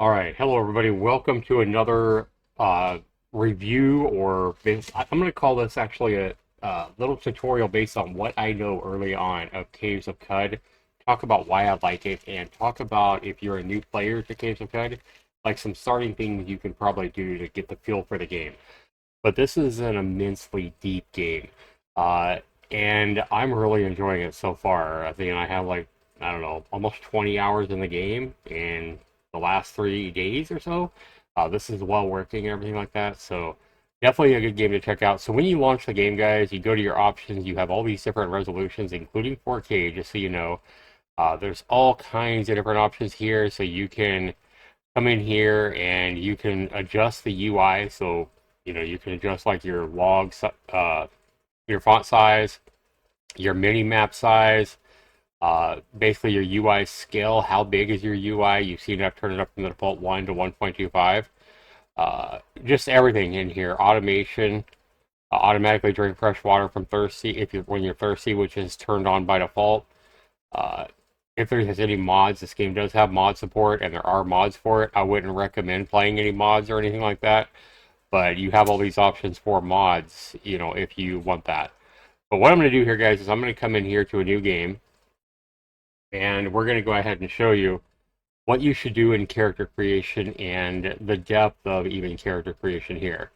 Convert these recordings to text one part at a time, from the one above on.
All right, hello everybody. Welcome to another review, or I'm going to call this actually a little tutorial based on what I know early on of Caves of Cud. Talk about why I like it, and talk about if you're a new player to Caves of Cud, like some starting things you can probably do to get the feel for the game. But this is an immensely deep game, uh, and I'm really enjoying it so far. I think I have like, I don't know, almost 20 hours in the game in the last 3 days or so. This is well working and everything like that. So definitely a good game to check out. So when you launch the game, guys, you go to your options. You have all these different resolutions, including 4K, just so you know. There's all kinds of different options here, so you can come in here and you can adjust the UI. So you can adjust like your your font size, your mini map size, basically your UI scale. How big is your UI? You've seen I've turned it up from the default 1 to 1.25. Just everything in here. Automation, automatically drink fresh water from thirsty if you when you're thirsty, which is turned on by default. Uh, if there has any mods, this game does have mod support, and there are mods for it. I wouldn't recommend playing any mods or anything like that, but you have all these options for mods, if you want that. But what I'm going to do here, guys, is I'm going to come in here to a new game, and we're going to go ahead and show you what you should do in character creation and the depth of even character creation here.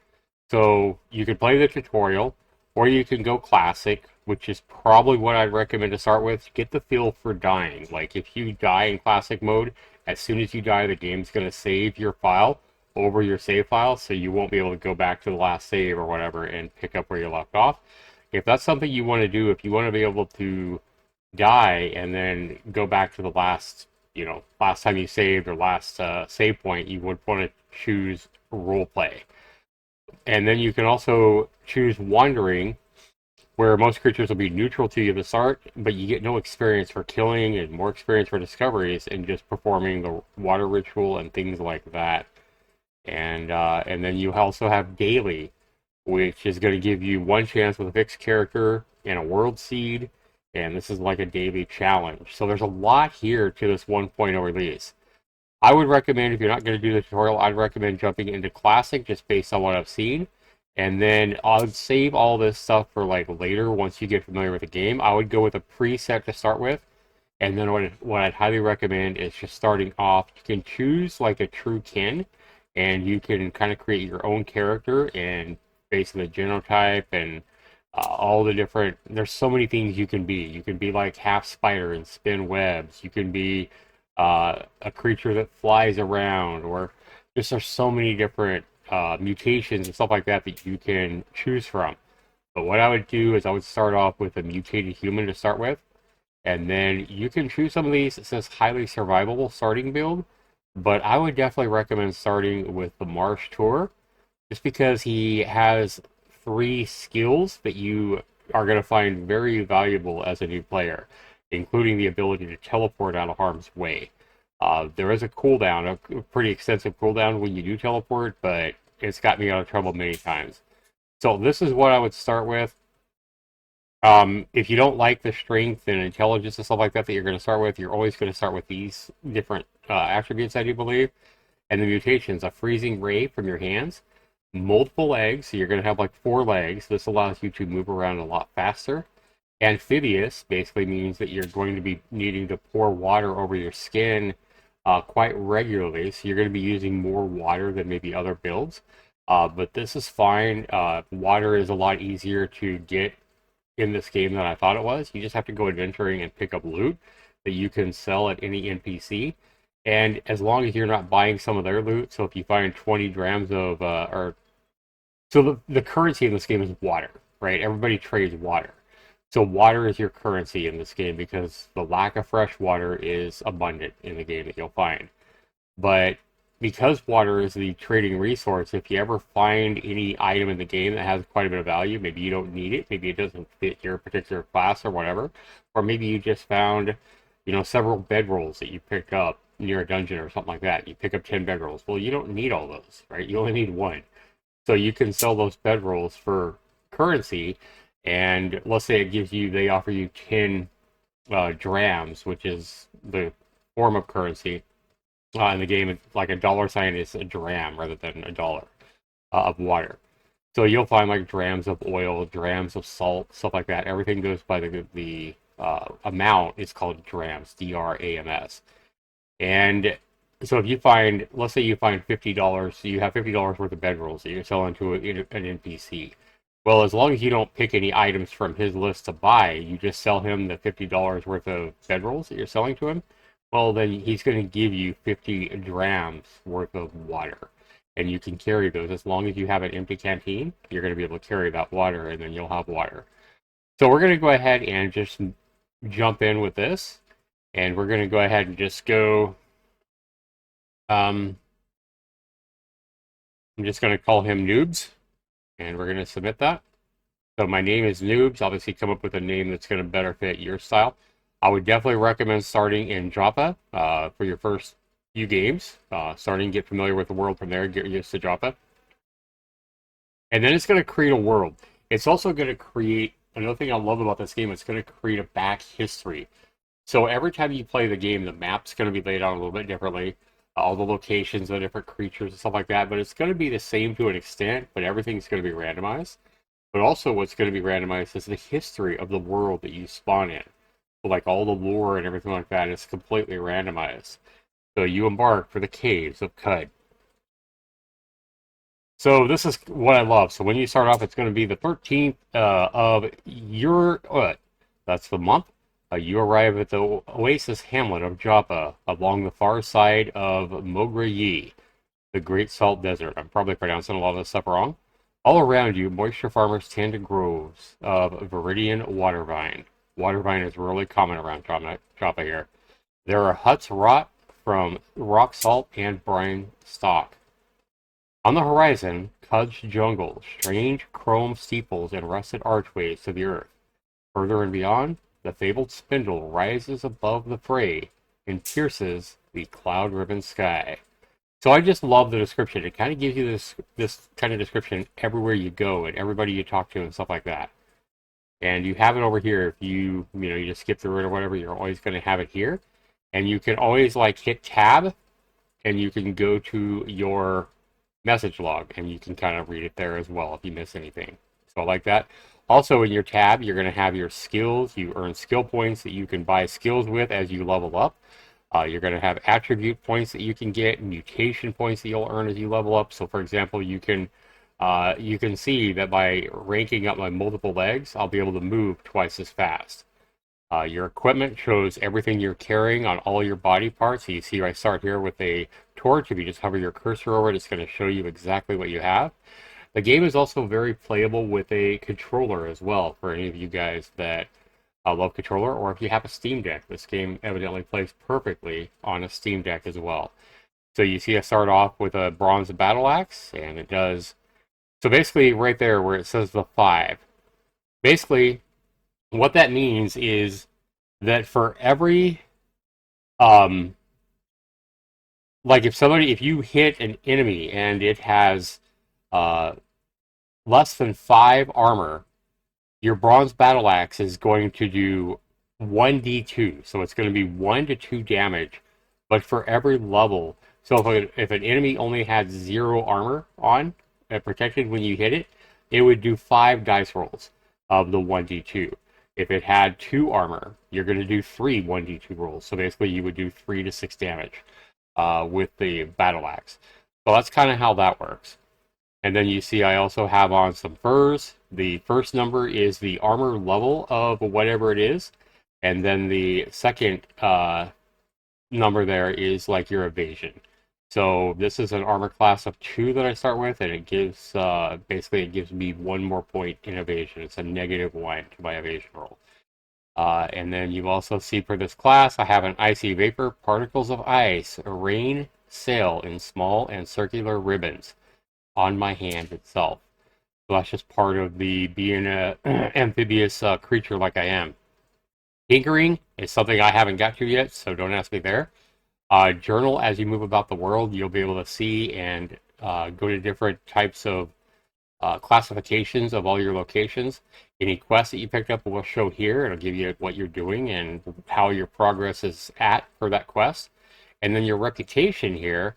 So you can play the tutorial, or you can go classic, which is probably what I'd recommend to start with. Get the feel for dying. Like if you die in classic mode, as soon as you die, the game's going to save your file over your save file, so you won't be able to go back to the last save or whatever and pick up where you left off. If that's something you want to do, if you want to be able to die and then go back to the last time you saved or last save point, you would want to choose role play. And then you can also choose wandering, where most creatures will be neutral to you at the start, but you get no experience for killing and more experience for discoveries and just performing the water ritual and things like that. And then you also have daily, which is going to give you one chance with a fixed character and a world seed, and this is like a daily challenge. So there's a lot here to this 1.0 release. I would recommend, if you're not going to do the tutorial, I'd recommend jumping into classic just based on what I've seen. And then I would save all this stuff for like later once you get familiar with the game. I would go with a preset to start with. And then what I'd highly recommend is just starting off. You can choose like a true kin, and you can kind of create your own character and basically the genotype and all the different. There's so many things you can be. You can be like half spider and spin webs. You can be a creature that flies around, or just there's so many different mutations and stuff like that that you can choose from. But what I would do is I would start off with a mutated human to start with, and then you can choose some of these. It says highly survivable starting build, but I would definitely recommend starting with the Marsh Tour, just because he has three skills that you are going to find very valuable as a new player, including the ability to teleport out of harm's way. There is a cooldown, a pretty extensive cooldown when you do teleport, but it's got me out of trouble many times. So this is what I would start with. If you don't like the strength and intelligence and stuff like that you're going to start with, you're always going to start with these different attributes, I do believe. And the mutations: a freezing ray from your hands, multiple legs, so you're going to have like 4 legs. This allows you to move around a lot faster. Amphibious basically means that you're going to be needing to pour water over your skin quite regularly, so you're going to be using more water than maybe other builds. But this is fine. Water is a lot easier to get in this game than I thought it was. You just have to go adventuring and pick up loot that you can sell at any NPC. And as long as you're not buying some of their loot, so if you find 20 drams of, or so the currency in this game is water, right? Everybody trades water. So water is your currency in this game because the lack of fresh water is abundant in the game that you'll find. But because water is the trading resource, if you ever find any item in the game that has quite a bit of value, maybe you don't need it, maybe it doesn't fit your particular class or whatever, or maybe you just found, several bedrolls that you picked up near a dungeon or something like that. You pick up 10 bedrolls. Well, you don't need all those, right? You only need one. So you can sell those bedrolls for currency, and let's say they offer you 10 drams, which is the form of currency. In the game, like a dollar sign is a dram rather than a dollar of water. So you'll find like drams of oil, drams of salt, stuff like that. Everything goes by the amount. It's called drams, DRAMS. And so if you find, let's say you find $50, so you have $50 worth of bedrolls that you're selling to an NPC. Well, as long as you don't pick any items from his list to buy, you just sell him the $50 worth of bedrolls that you're selling to him. Well, then he's going to give you 50 drams worth of water. And you can carry those. As long as you have an empty canteen, you're going to be able to carry that water, and then you'll have water. So we're going to go ahead and just jump in with this. And we're going to go ahead and just go. I'm just going to call him Noobs, and we're going to submit that. So my name is Noobs. Obviously, come up with a name that's going to better fit your style. I would definitely recommend starting in Joppa for your first few games. Starting, get familiar with the world from there, get used to Joppa. And then it's going to create a world. It's also going to create, another thing I love about this game, it's going to create a back history. So every time you play the game, the map's going to be laid out a little bit differently. All the locations, the different creatures and stuff like that, but it's going to be the same to an extent, but everything's going to be randomized. But also what's going to be randomized is the history of the world that you spawn in. So like all the lore and everything like that is completely randomized. So you embark for the caves of Cud. So this is what I love. So when you start off, it's going to be the 13th of your, that's the month. You arrive at the oasis hamlet of Joppa along the far side of Mograyi, the Great Salt Desert. I'm probably pronouncing a lot of this stuff wrong. All around you, moisture farmers tend to groves of Viridian water vine. Water vine is really common around Joppa here. There are huts wrought from rock salt and brine stock. On the horizon, Cud's jungle, strange chrome steeples and rusted archways to the earth. Further and beyond, the fabled spindle rises above the fray and pierces the cloud-riven sky. So I just love the description. It kind of gives you this kind of description everywhere you go and everybody you talk to and stuff like that. And you have it over here. If you just skip through it or whatever, you're always going to have it here. And you can always like hit tab and you can go to your message log and you can kind of read it there as well if you miss anything. So I like that. Also in your tab, you're going to have your skills. You earn skill points that you can buy skills with as you level up. You're going to have attribute points that you can get, mutation points that you'll earn as you level up. So for example, you can see that by ranking up my multiple legs, I'll be able to move twice as fast. Your equipment shows everything you're carrying on all your body parts. So you see I start here with a torch. If you just hover your cursor over it, it's going to show you exactly what you have. The game is also very playable with a controller as well for any of you guys that love controller, or if you have a Steam Deck. This game evidently plays perfectly on a Steam Deck as well. So you see I start off with a bronze battle axe, and it does... So basically right there where it says the 5, basically what that means is that for every... like if you hit an enemy and it has less than 5 armor, your bronze battle axe is going to do 1d2. So it's going to be 1 to 2 damage, but for every level. So if an enemy only had 0 armor on, protected when you hit it, it would do 5 dice rolls of the 1d2. If it had 2 armor, you're going to do 3 1d2 rolls. So basically you would do 3 to 6 damage with the battle axe. So that's kind of how that works. And then you see I also have on some furs. The first number is the armor level of whatever it is. And then the second number there is like your evasion. So this is an armor class of 2 that I start with, and it gives basically it gives me 1 more point in evasion. It's a -1 to my evasion roll. And then you also see for this class, I have an icy vapor, particles of ice, rain, sail in small and circular ribbons on my hand itself. So that's just part of the being an amphibious creature like I am. Tinkering is something I haven't got to yet, so don't ask me there. Journal as you move about the world. You'll be able to see and go to different types of classifications of all your locations. Any quests that you picked up will show here. It'll give you what you're doing and how your progress is at for that quest. And then your reputation here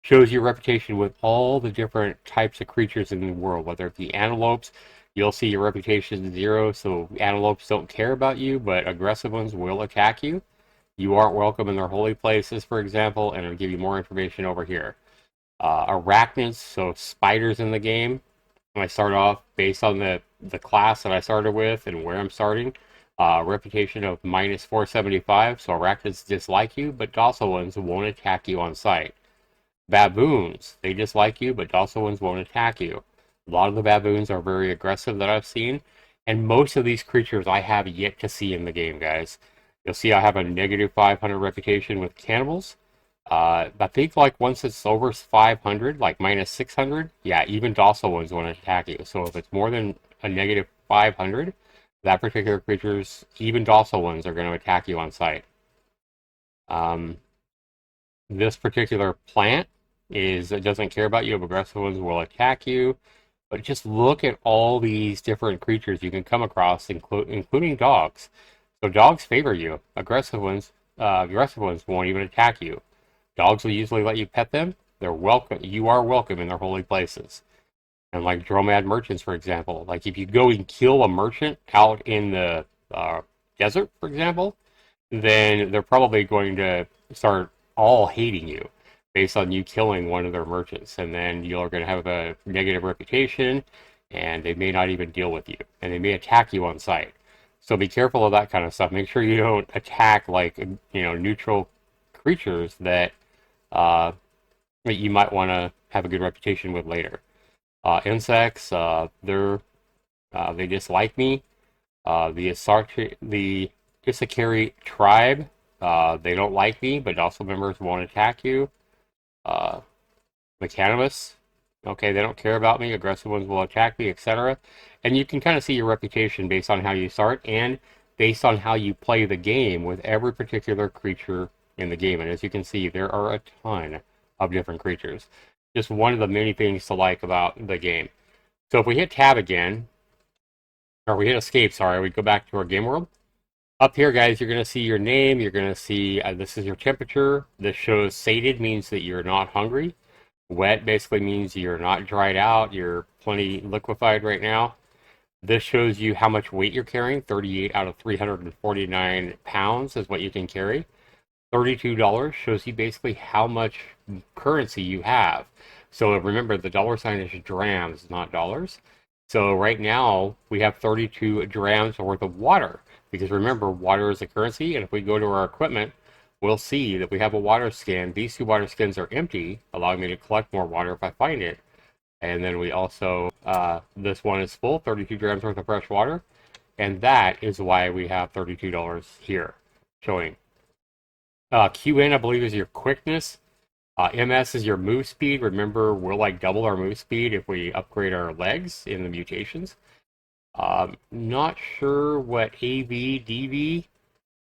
shows your reputation with all the different types of creatures in the world, whether it be antelopes. You'll see your reputation 0, so antelopes don't care about you, but aggressive ones will attack you. You aren't welcome in their holy places, for example, and I'll give you more information over here. Arachnids, so spiders in the game. When I start off, based on the class that I started with and where I'm starting, reputation of minus 475, so arachnids dislike you, but docile ones won't attack you on sight. Baboons, they dislike you, but docile ones won't attack you. A lot of the baboons are very aggressive that I've seen, and most of these creatures I have yet to see in the game, guys. You'll see I have a negative 500 reputation with cannibals. I think like once it's over 500, like minus 600, yeah, even docile ones won't attack you. So if it's more than a negative 500, that particular creature's, even docile ones are going to attack you on sight. This particular plant it doesn't care about you. Aggressive ones will attack you. But just look at all these different creatures you can come across, including dogs. So dogs favor you. Aggressive ones won't even attack you. Dogs will usually let you pet them. They're welcome. You are welcome in their holy places. And like dromad merchants, for example, like if you go and kill a merchant out in the desert, for example, then they're probably going to start all hating you based on you killing one of their merchants. And then you're going to have a negative reputation, and they may not even deal with you, and they may attack you on sight. So be careful of that kind of stuff. Make sure you don't attack like neutral creatures that you might want to have a good reputation with later. Insects, they dislike me. The Isakari tribe, they don't like me, but also members won't attack you. Mechanibus, okay, they don't care about me. Aggressive ones will attack me, etc. And you can kind of see your reputation based on how you start and based on how you play the game with every particular creature in the game. And as you can see, there are a ton of different creatures. Just one of the many things to like about the game. So if we hit tab again, or we hit escape, sorry, we go back to our game world. Up here, guys, you're going to see your name. You're going to see this is your temperature. This shows sated, means that you're not hungry. Wet basically means you're not dried out. You're plenty liquefied right now. This shows you how much weight you're carrying. 38 out of 349 pounds is what you can carry. $32 shows you basically how much currency you have. So remember, the dollar sign is drams, not dollars. So right now, we have 32 drams worth of water. Because remember, water is a currency, and if we go to our equipment, we'll see that we have a water skin. These two water skins are empty, allowing me to collect more water if I find it. And then we also, this one is full, 32 grams worth of fresh water. And that is why we have $32 here showing. QN, I believe, is your quickness. MS is your move speed. Remember, we'll like double our move speed if we upgrade our legs in the mutations. Not sure what AV, DV,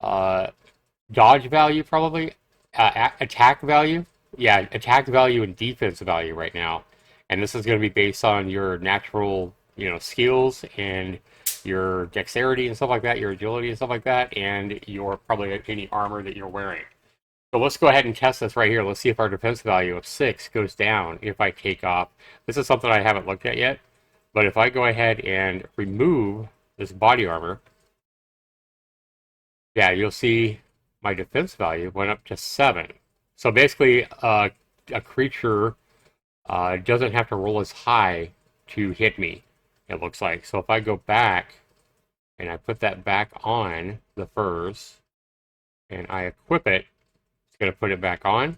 dodge value probably, attack value. Yeah, attack value and defense value right now. And this is going to be based on your natural, skills and your dexterity and stuff like that, your agility and stuff like that, and your probably any armor that you're wearing. So let's go ahead and test this right here. Let's see if our defense value of 6 goes down if I take off. This is something I haven't looked at yet. But if I go ahead and remove this body armor, yeah, you'll see my defense value went up to 7. So basically, a creature doesn't have to roll as high to hit me, it looks like. So if I go back and I put that back on the furs and I equip it, it's going to put it back on.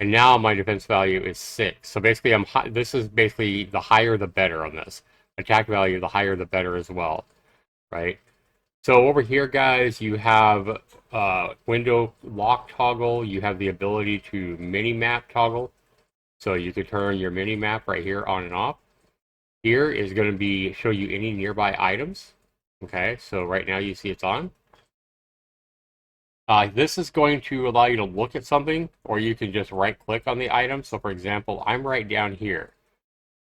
And now my defense value is 6. So basically, this is basically the higher the better on this. Attack value, the higher the better as well, right? So over here, guys, you have window lock toggle. You have the ability to mini-map toggle. So you could turn your mini-map right here on and off. Here is going to show you any nearby items. Okay, so right now you see it's on. This is going to allow you to look at something, or you can just right-click on the item. So, for example, I'm right down here.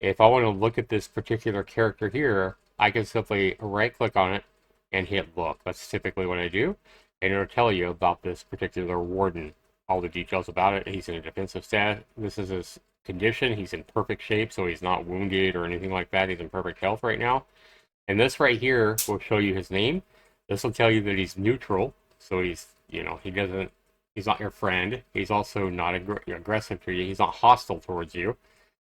If I want to look at this particular character here, I can simply right-click on it and hit look. That's typically what I do, and it'll tell you about this particular warden. all the details about it. He's in a defensive stat. This is his condition. He's in perfect shape, so he's not wounded or anything like that. He's in perfect health right now. And this right here will show you his name. This will tell you that he's neutral, so he's, he's not your friend. He's also not aggressive to you. He's not hostile towards you.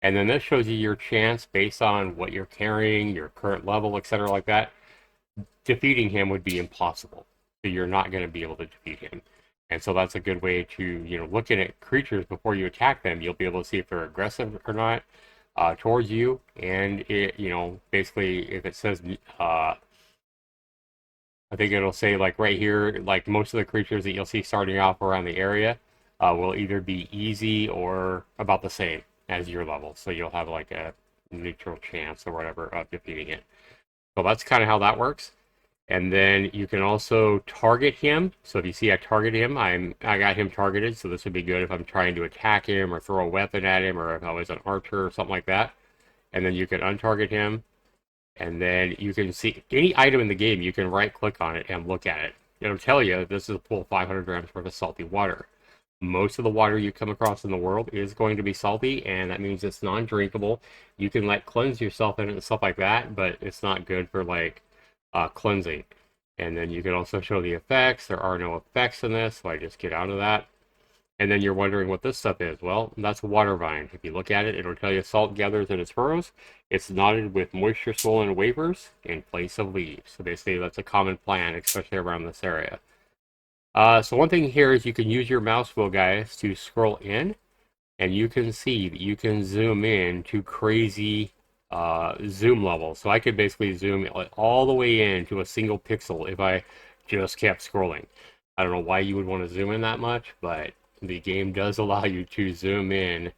And then this shows you your chance based on what you're carrying, your current level, etc. like that. Defeating him would be impossible. So you're not going to be able to defeat him. And so that's a good way to, looking at creatures before you attack them, you'll be able to see if they're aggressive or not towards you. And it, basically if it says, I think it'll say like right here, like most of the creatures that you'll see starting off around the area will either be easy or about the same as your level. So you'll have like a neutral chance or whatever of defeating it. So that's kind of how that works. And then you can also target him. So if you see I target him, I got him targeted. So this would be good if I'm trying to attack him or throw a weapon at him, or if I was an archer or something like that. And then you can untarget him. And then you can see any item in the game, you can right click on it and look at it. It'll tell you this is a pool of 500 grams worth of salty water. Most of the water you come across in the world is going to be salty, and that means it's non-drinkable. You can like cleanse yourself in it and stuff like that, but it's not good for like cleansing. And then you can also show the effects. There are no effects in this, so I just get out of that. And then you're wondering what this stuff is. Well, that's a water vine. If you look at it, it'll tell you salt gathers in its furrows. It's knotted with moisture swollen wafers in place of leaves. So basically that's a common plant, especially around this area. So one thing here is you can use your mouse wheel, guys, to scroll in, and you can see that you can zoom in to crazy zoom levels. So I could basically zoom all the way in to a single pixel if I just kept scrolling. I don't know why you would want to zoom in that much, but the game does allow you to zoom in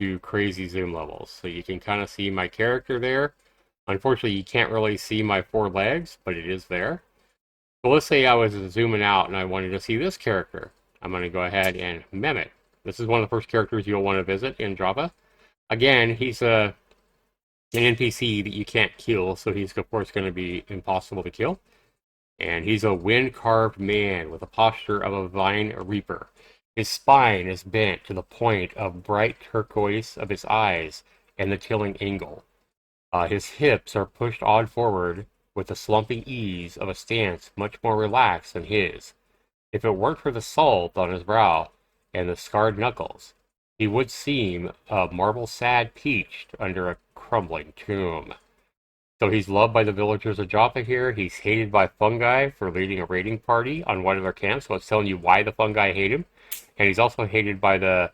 to crazy zoom levels. So you can kind of see my character there. Unfortunately, you can't really see my 4 legs, but it is there. So let's say I was zooming out and I wanted to see this character. I'm going to go ahead and mem it. This is one of the first characters you'll want to visit in Joppa. Again, he's an NPC that you can't kill, so he's of course going to be impossible to kill. And he's a wind-carved man with a posture of a vine reaper. His spine is bent to the point of bright turquoise of his eyes and the tilling angle. His hips are pushed odd forward with the slumping ease of a stance much more relaxed than his. If it weren't for the salt on his brow and the scarred knuckles, he would seem a marble sad peached under a crumbling tomb. So he's loved by the villagers of Joppa here. He's hated by fungi for leading a raiding party on one of their camps. So it's telling you why the fungi hate him. And he's also hated by the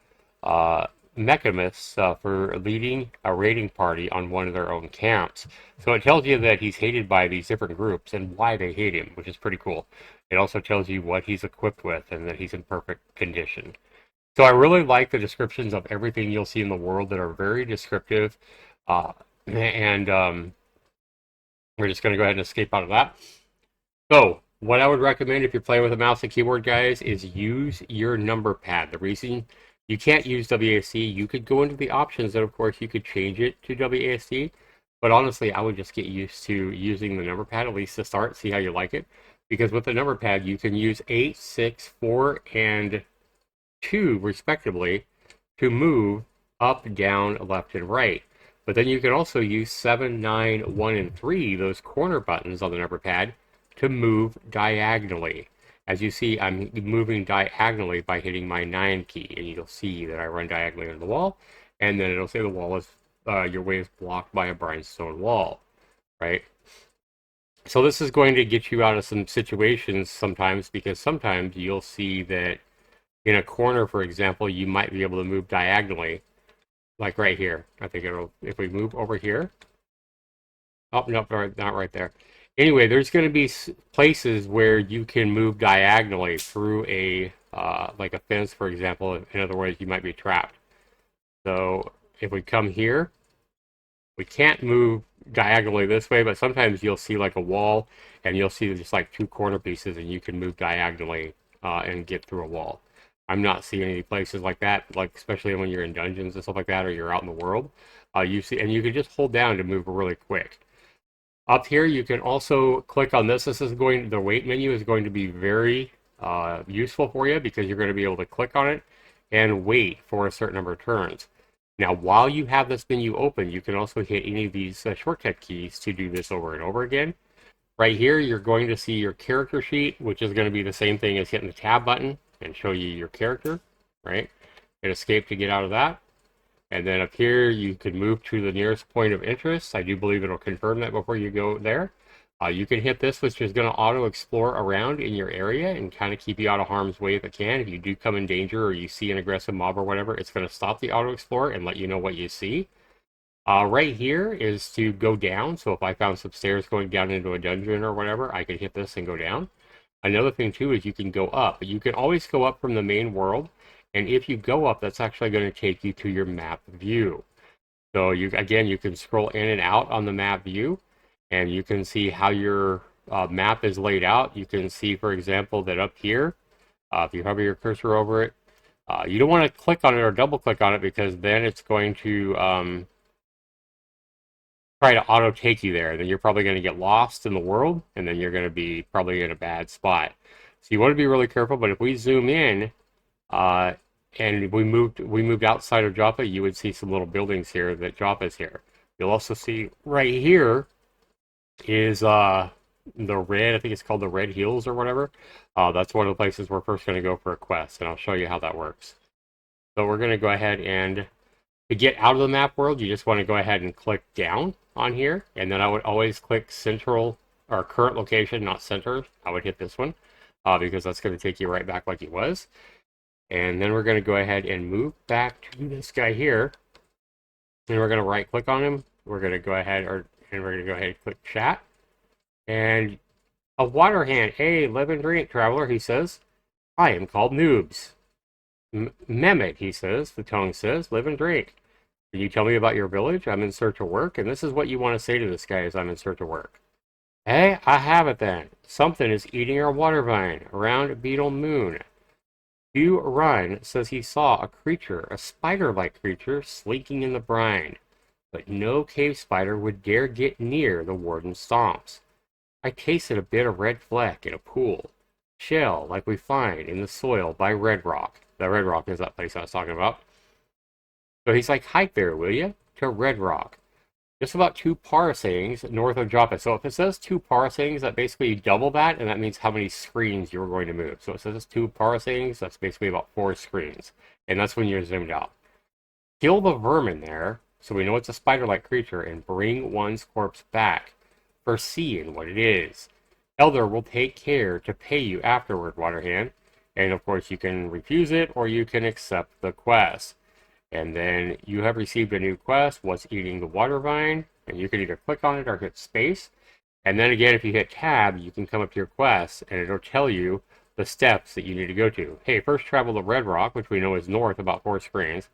mechanists for leading a raiding party on one of their own camps. So it tells you that he's hated by these different groups and why they hate him, which is pretty cool. It also tells you what he's equipped with and that he's in perfect condition. So I really like the descriptions of everything you'll see in the world that are very descriptive. We're just going to go ahead and escape out of that. So what I would recommend if you're playing with a mouse and keyboard, guys, is use your number pad. The reason you can't use WASD, you could go into the options and of course you could change it to WASD. But honestly, I would just get used to using the number pad, at least to start, see how you like it. Because with the number pad, you can use 8, 6, 4, and 2, respectively, to move up, down, left, and right. But then you can also use 7, 9, 1, and 3, those corner buttons on the number pad, to move diagonally. As you see, I'm moving diagonally by hitting my 9 key, and you'll see that I run diagonally on the wall, and then it'll say the wall is, your way is blocked by a brimstone wall, right? So this is going to get you out of some situations sometimes, because sometimes you'll see that in a corner, for example, you might be able to move diagonally, like right here. I think it'll, if we move over here. Oh, no, not right there. Anyway, there's going to be places where you can move diagonally through a, like a fence, for example. In other words, you might be trapped. So if we come here, we can't move diagonally this way, but sometimes you'll see like a wall and you'll see just like 2 corner pieces and you can move diagonally and get through a wall. I'm not seeing any places like that, like especially when you're in dungeons and stuff like that, or you're out in the world. You see, and you can just hold down to move really quick. Up here, you can also click on this. This is going, the wait menu is going to be very useful for you because you're going to be able to click on it and wait for a certain number of turns. Now, while you have this menu open, you can also hit any of these shortcut keys to do this over and over again. Right here, you're going to see your character sheet, which is going to be the same thing as hitting the tab button and show you your character, right? Hit escape to get out of that. And then up here, you can move to the nearest point of interest. I do believe it'll confirm that before you go there. You can hit this, which is going to auto-explore around in your area and kind of keep you out of harm's way if it can. If you do come in danger or you see an aggressive mob or whatever, it's going to stop the auto-explore and let you know what you see. Right here is to go down. So if I found some stairs going down into a dungeon or whatever, I could hit this and go down. Another thing too is you can go up. You can always go up from the main world. And if you go up, that's actually going to take you to your map view. So you can scroll in and out on the map view, and you can see how your map is laid out. You can see, for example, that up here, if you hover your cursor over it, you don't want to click on it or double click on it because then it's going to try to auto take you there. Then you're probably going to get lost in the world, and then you're going to be probably in a bad spot. So you want to be really careful. But if we zoom in, and we moved outside of Joppa, you would see some little buildings here that Joppa's here. You'll also see right here is the red, I think it's called the Red Hills or whatever. That's one of the places we're first going to go for a quest, and I'll show you how that works. So we're going to go ahead and to get out of the map world, you just want to go ahead and click down on here, and then I would always click central or current location, not center. I would hit this one because that's going to take you right back like it was. And then we're going to go ahead and move back to this guy here. And we're going to right click on him. We're going to go ahead and we're going to go ahead and click chat. And a water hand. Hey, live and drink, traveler, he says. I am called Noobs. Mehmet, he says. The tongue says, live and drink. Can you tell me about your village? I'm in search of work. And this is what you want to say to this guy is I'm in search of work. Hey, I have it then. Something is eating our water vine around Beetle Moon. Hugh Ryan says he saw a creature, a spider-like creature, slinking in the brine, but no cave spider would dare get near the warden's stomps. I tasted a bit of red fleck in a pool, shell like we find in the soil by Red Rock. The Red Rock is that place I was talking about. So he's like, hike there, will you, to Red Rock. Just about 2 parsecs north of Joppa. So if it says 2 parsecs, that basically double that, and that means how many screens you're going to move. So it says 2 parsecs, that's basically about 4 screens. And that's when you're zoomed out. Kill the vermin there, so we know it's a spider-like creature, and bring one's corpse back for seeing what it is. Elder will take care to pay you afterward, Waterhand. And of course you can refuse it, or you can accept the quest. And then you have received a new quest, what's eating the water vine, and you can either click on it or hit space. And then again, if you hit tab, you can come up to your quest, and it'll tell you the steps that you need to go to. Hey, first travel to Red Rock, which we know is north about 4 screens.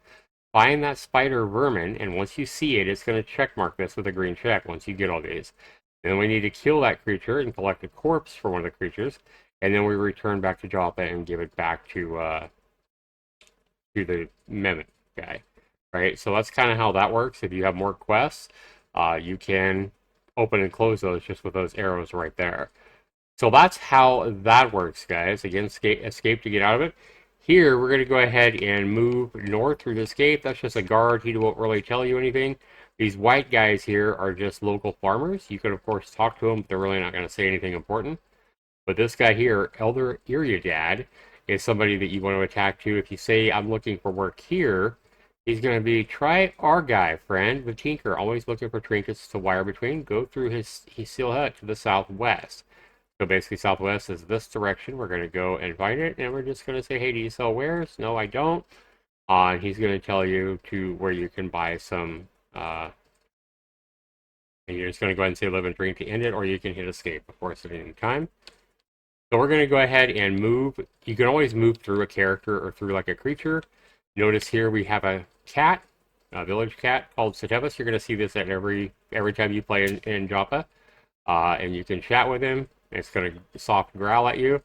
Find that spider vermin, and once you see it, it's going to check mark this with a green check once you get all these. Then we need to kill that creature and collect a corpse for one of the creatures, and then we return back to Joppa and give it back to the Mehmet guy, right? So that's kind of how that works. If you have more quests, you can open and close those just with those arrows right there. So that's how that works, guys. Again, escape to get out of it. Here, we're going to go ahead and move north through this gate. That's just a guard. He won't really tell you anything. These white guys here are just local farmers. You can, of course, talk to them, but they're really not going to say anything important. But this guy here, Elder Iriadad, is somebody that you want to attack to. If you say, I'm looking for work here, he's going to be, try our guy, friend, the Tinker, always looking for trinkets to wire between. Go through his seal hut to the southwest. So basically southwest is this direction. We're going to go and find it, and we're just going to say, hey, do you sell wares? No, I don't. And he's going to tell you to where you can buy some, and you're just going to go ahead and say live and drink to end it, or you can hit escape, of course, at any time. So we're going to go ahead and move. You can always move through a character or through like a creature. Notice here we have a cat, a village cat called Satevus. You're going to see this at every time you play in Joppa. And you can chat with him. It's going to soft growl at you.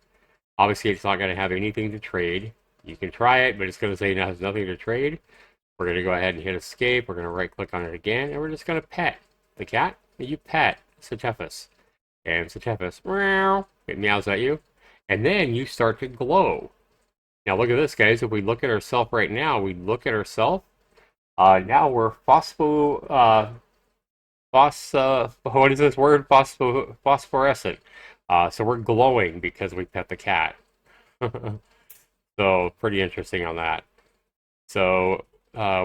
Obviously, it's not going to have anything to trade. You can try it, but it's going to say it has nothing to trade. We're going to go ahead and hit escape. We're going to right-click on it again, and we're just going to pet the cat. You pet Satevus. And Satevus, meow, it meows at you. And then you start to glow. Now look at this, guys. If we look at ourselves right now, we look at ourselves. Now we're what is this word? Phosphorescent. So we're glowing because we pet the cat. So pretty interesting on that. So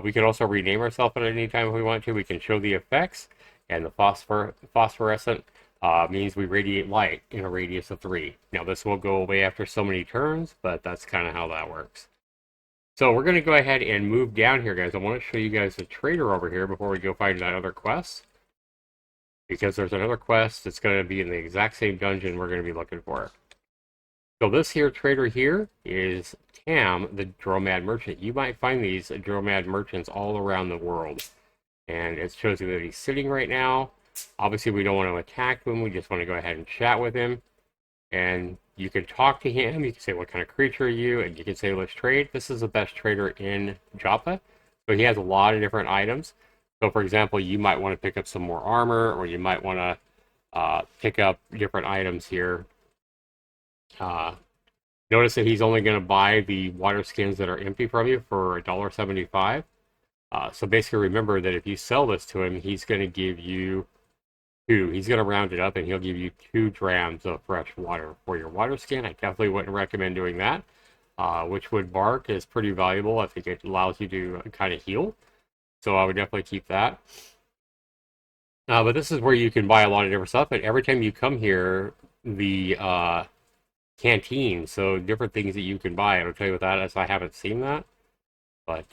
we can also rename ourselves at any time if we want to. We can show the effects, and the phosphorescent means we radiate light in a radius of 3. Now this will go away after so many turns, but that's kind of how that works. So we're going to go ahead and move down here, guys. I want to show you guys the trader over here before we go find that other quest, because there's another quest that's going to be in the exact same dungeon we're going to be looking for. So this here trader here is Tam, the Dromad merchant. You might find these Dromad merchants all around the world. And it shows you that he's sitting right now. Obviously, we don't want to attack him. We just want to go ahead and chat with him. And you can talk to him. You can say, what kind of creature are you? And you can say, let's trade. This is the best trader in Joppa. So he has a lot of different items. So, for example, you might want to pick up some more armor, or you might want to pick up different items here. Notice that he's only going to buy the water skins that are empty from you for $1.75. So basically, remember that if you sell this to him, he's going to give you 2. He's going to round it up, and he'll give you 2 drams of fresh water for your water skin. I definitely wouldn't recommend doing that. Witchwood bark is pretty valuable. I think it allows you to kind of heal. So I would definitely keep that. But this is where you can buy a lot of different stuff. And every time you come here, the canteen, so different things that you can buy. I'll tell you what that is. I haven't seen that. But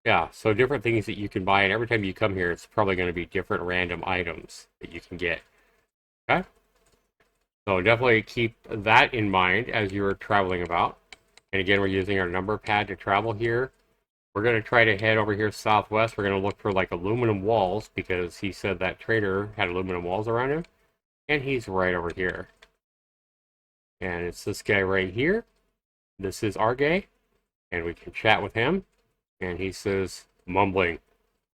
yeah, so different things that you can buy. And every time you come here, it's probably going to be different random items that you can get. Okay? So definitely keep that in mind as you're traveling about. And again, we're using our number pad to travel here. We're going to try to head over here southwest. We're going to look for like aluminum walls because he said that trader had aluminum walls around him. And he's right over here. And it's this guy right here. This is our guy. And we can chat with him. And he says, mumbling,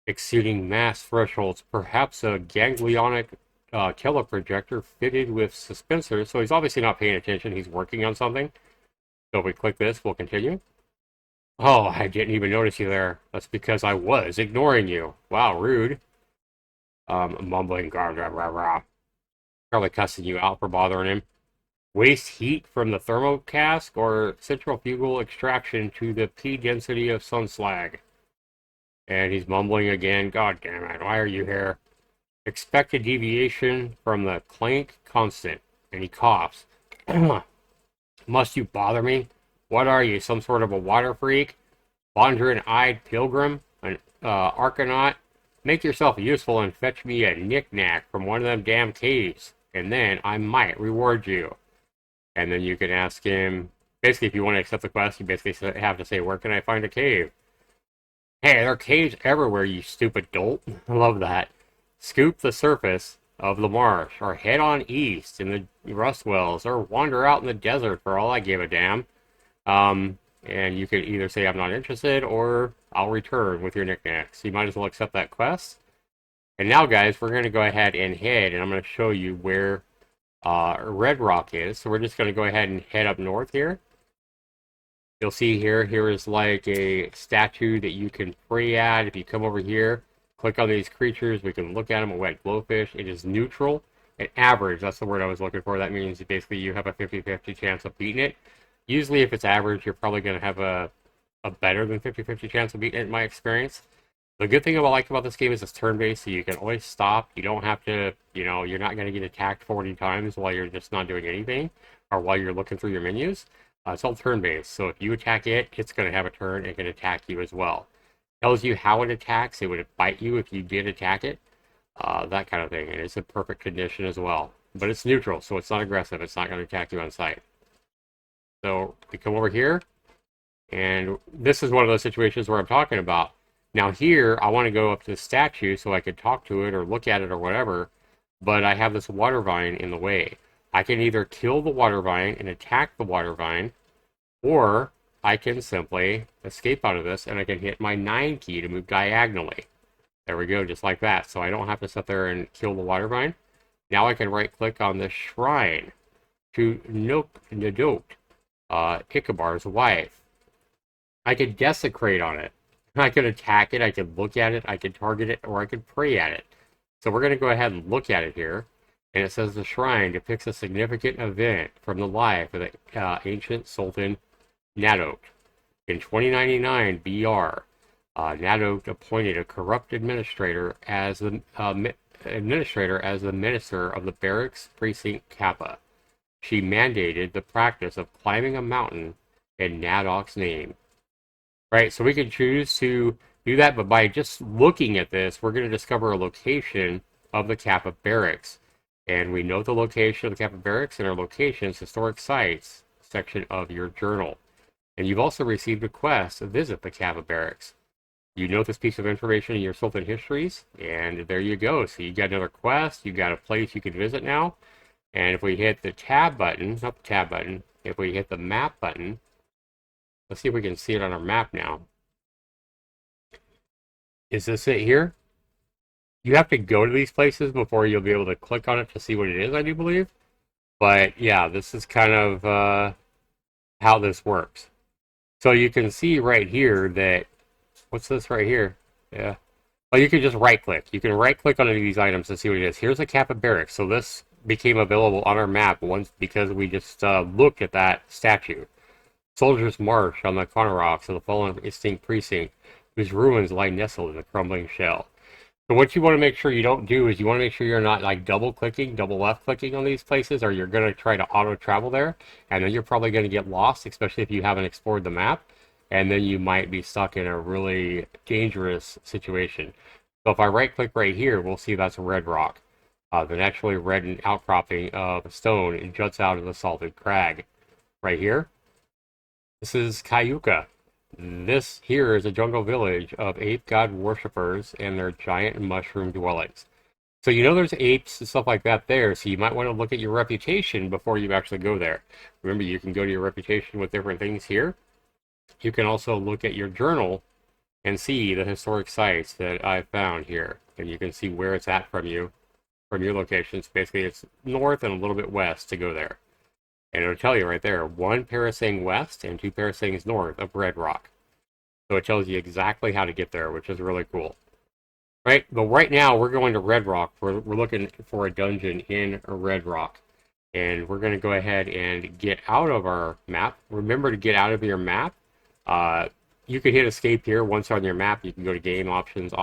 exceeding mass thresholds, perhaps a ganglionic teleprojector fitted with suspensors. So he's obviously not paying attention. He's working on something. So if we click this, we'll continue. Oh, I didn't even notice you there. That's because I was ignoring you. Wow, rude. Mumbling, rah, rah, rah, rah. Probably cussing you out for bothering him. Waste heat from the thermocask or centrifugal extraction to the P density of sun slag. And he's mumbling again. God damn it, why are you here? Expected deviation from the clank constant. And he coughs. Must you bother me? What are you, some sort of a water freak? Wandering-eyed pilgrim? An argonaut? Make yourself useful and fetch me a knick-knack from one of them damn caves. And then I might reward you. And then you can ask him, basically if you want to accept the quest, you basically have to say, where can I find a cave? Hey, there are caves everywhere, you stupid dolt. I love that. Scoop the surface of the marsh, or head on east in the rust wells, or wander out in the desert for all I give a damn. And you can either say I'm not interested, or I'll return with your knickknacks. You might as well accept that quest. And now, guys, we're going to go ahead and head, and I'm going to show you where Red Rock is. So we're just going to go ahead and head up north here. You'll see here is like a statue that you can pray at. If you come over here, click on these creatures, we can look at them, a wet glowfish. It is neutral and average. That's the word I was looking for. That means basically you have a 50-50 chance of beating it. Usually if it's average, you're probably going to have a better than 50-50 chance of beating it in my experience. The good thing I like about this game is it's turn-based, so you can always stop. You don't have to, you're not going to get attacked 40 times while you're just not doing anything, or while you're looking through your menus. It's all turn-based, so if you attack it, it's going to have a turn. It can attack you as well. Tells you how it attacks. It would bite you if you did attack it. That kind of thing. And it's in perfect condition as well. But it's neutral, so it's not aggressive. It's not going to attack you on sight. So we come over here, and this is one of those situations where I'm talking about. Now here, I want to go up to the statue so I could talk to it or look at it or whatever, but I have this water vine in the way. I can either kill the water vine and attack the water vine, or I can simply escape out of this and I can hit my 9 key to move diagonally. There we go, just like that. So I don't have to sit there and kill the water vine. Now I can right click on the shrine. to Nadot, Ichabod's wife. I could desecrate on it. I could attack it, I could look at it, I could target it, or I could pray at it. So we're going to go ahead and look at it here. And it says the shrine depicts a significant event from the life of the ancient Sultan Nadot. In 2099 BR, Nadot appointed a corrupt administrator as the minister of the barracks precinct Kappa. She mandated the practice of climbing a mountain in Nadot's name. Right, so we can choose to do that, but by just looking at this, we're going to discover a location of the Kappa barracks. And we know the location of the Kappa barracks and our locations, historic sites section of your journal. And you've also received a quest to visit the Kappa barracks. You note this piece of information in your Sultan histories, and there you go. So you got another quest, you got a place you can visit now. And if we hit the tab button, not the tab button, if we hit the map button, let's see if we can see it on our map now. Is this it here? You have to go to these places before you'll be able to click on it to see what it is, I do believe. But yeah, this is kind of how this works. So you can see right here that, what's this right here? Yeah. Well, you can just right click. You can right click on any of these items to see what it is. Here's a Kappa barracks. So this became available on our map once because we just looked at that statue. Soldiers march on the corner rocks of the fallen extinct precinct, whose ruins lie nestled in the crumbling shell. So what you want to make sure you don't do is you want to make sure you're not like double left clicking on these places, or you're going to try to auto travel there, and then you're probably going to get lost, especially if you haven't explored the map, and then you might be stuck in a really dangerous situation. So if I right click right here, we'll see that's a red rock. The naturally reddened outcropping of stone juts out of the salted crag. Right here, this is Cayuca. This here is a jungle village of ape god worshippers and their giant mushroom dwellings. So you know there's apes and stuff like that there, so you might want to look at your reputation before you actually go there. Remember, you can go to your reputation with different things here. You can also look at your journal and see the historic sites that I found here. And you can see where it's at from you, from your locations. Basically, it's north and a little bit west to go there. And it'll tell you right there, 1 parasang west and 2 parasangs north of Red Rock. So it tells you exactly how to get there, which is really cool. Right? But right now, we're going to Red Rock. We're looking for a dungeon in Red Rock. And we're going to go ahead and get out of our map. Remember to get out of your map. You could hit escape here. Once on your map, you can go to game options,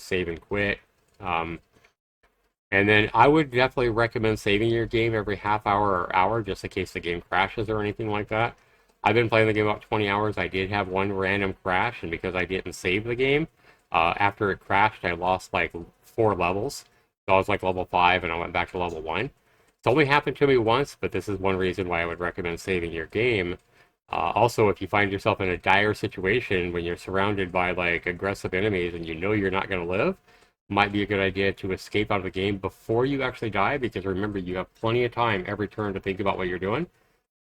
save and quit. And then I would definitely recommend saving your game every half hour or hour, just in case the game crashes or anything like that. I've been playing the game about 20 hours. I did have one random crash, and because I didn't save the game, after it crashed, I lost like 4 levels. So I was like level 5, and I went back to level 1. It's only happened to me once, but this is one reason why I would recommend saving your game. Also, if you find yourself in a dire situation when you're surrounded by like aggressive enemies and you know you're not going to live, might be a good idea to escape out of the game before you actually die, because remember, you have plenty of time every turn to think about what you're doing.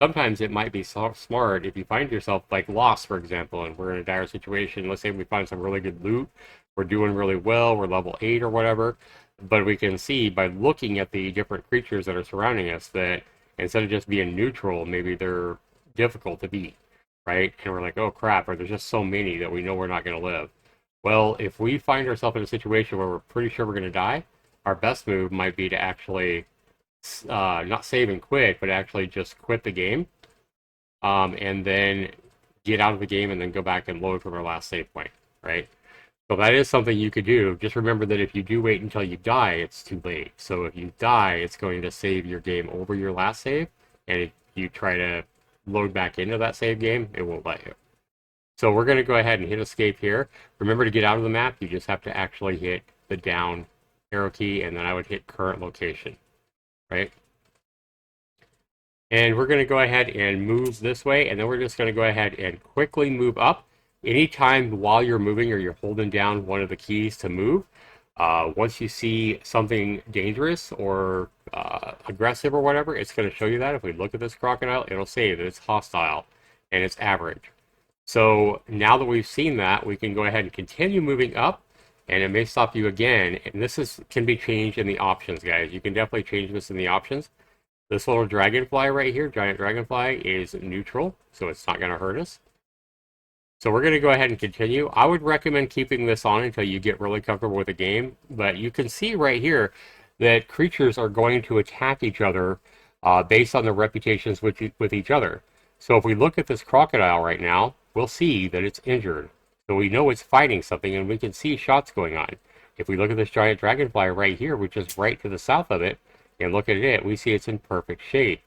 Sometimes it might be smart if you find yourself like lost, for example, and we're in a dire situation. Let's say we find some really good loot, we're doing really well, we're level 8 or whatever, but we can see by looking at the different creatures that are surrounding us that instead of just being neutral, maybe they're difficult to beat, right? And we're like, oh crap, or there's just so many that we know we're not going to live. Well, if we find ourselves in a situation where we're pretty sure we're going to die, our best move might be to actually not save and quit, but actually just quit the game, and then get out of the game and then go back and load from our last save point, right? So that is something you could do. Just remember that if you do wait until you die, it's too late. So if you die, it's going to save your game over your last save, and if you try to load back into that save game, it won't let you. So we're going to go ahead and hit escape here. Remember, to get out of the map, you just have to actually hit the down arrow key, and then I would hit current location, right? And we're going to go ahead and move this way, and then we're just going to go ahead and quickly move up. Anytime while you're moving or you're holding down one of the keys to move, once you see something dangerous or aggressive or whatever, it's going to show you that. If we look at this crocodile, it'll say that it's hostile and it's average. So now that we've seen that, we can go ahead and continue moving up, and it may stop you again. And this can be changed in the options, guys. You can definitely change this in the options. This little dragonfly right here, giant dragonfly, is neutral, so it's not going to hurt us. So we're going to go ahead and continue. I would recommend keeping this on until you get really comfortable with the game, but you can see right here that creatures are going to attack each other based on their reputations with each other. So if we look at this crocodile right now, we'll see that it's injured. So we know it's fighting something, and we can see shots going on. If we look at this giant dragonfly right here, which is right to the south of it, and look at it, we see it's in perfect shape.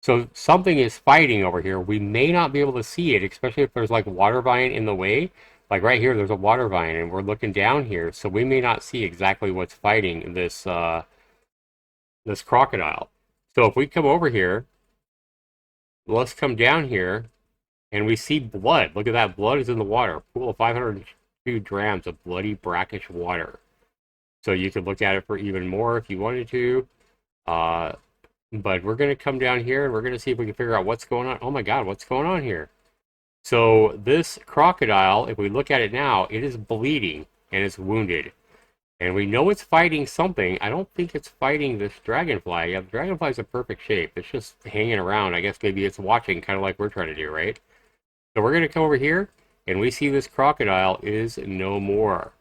So something is fighting over here. We may not be able to see it, especially if there's like water vine in the way. Like right here, there's a water vine, and we're looking down here, so we may not see exactly what's fighting this crocodile. So if we come over here, let's come down here, and we see blood. Look at that, blood is in the water. Pool of 502 grams of bloody brackish water. So you could look at it for even more if you wanted to. But we're going to come down here and we're going to see if we can figure out what's going on. Oh my God, what's going on here? So this crocodile, if we look at it now, it is bleeding and it's wounded. And we know it's fighting something. I don't think it's fighting this dragonfly. Yeah, the dragonfly's in perfect shape. It's just hanging around. I guess maybe it's watching, kind of like we're trying to do, right? So we're going to come over here and we see this crocodile is no more.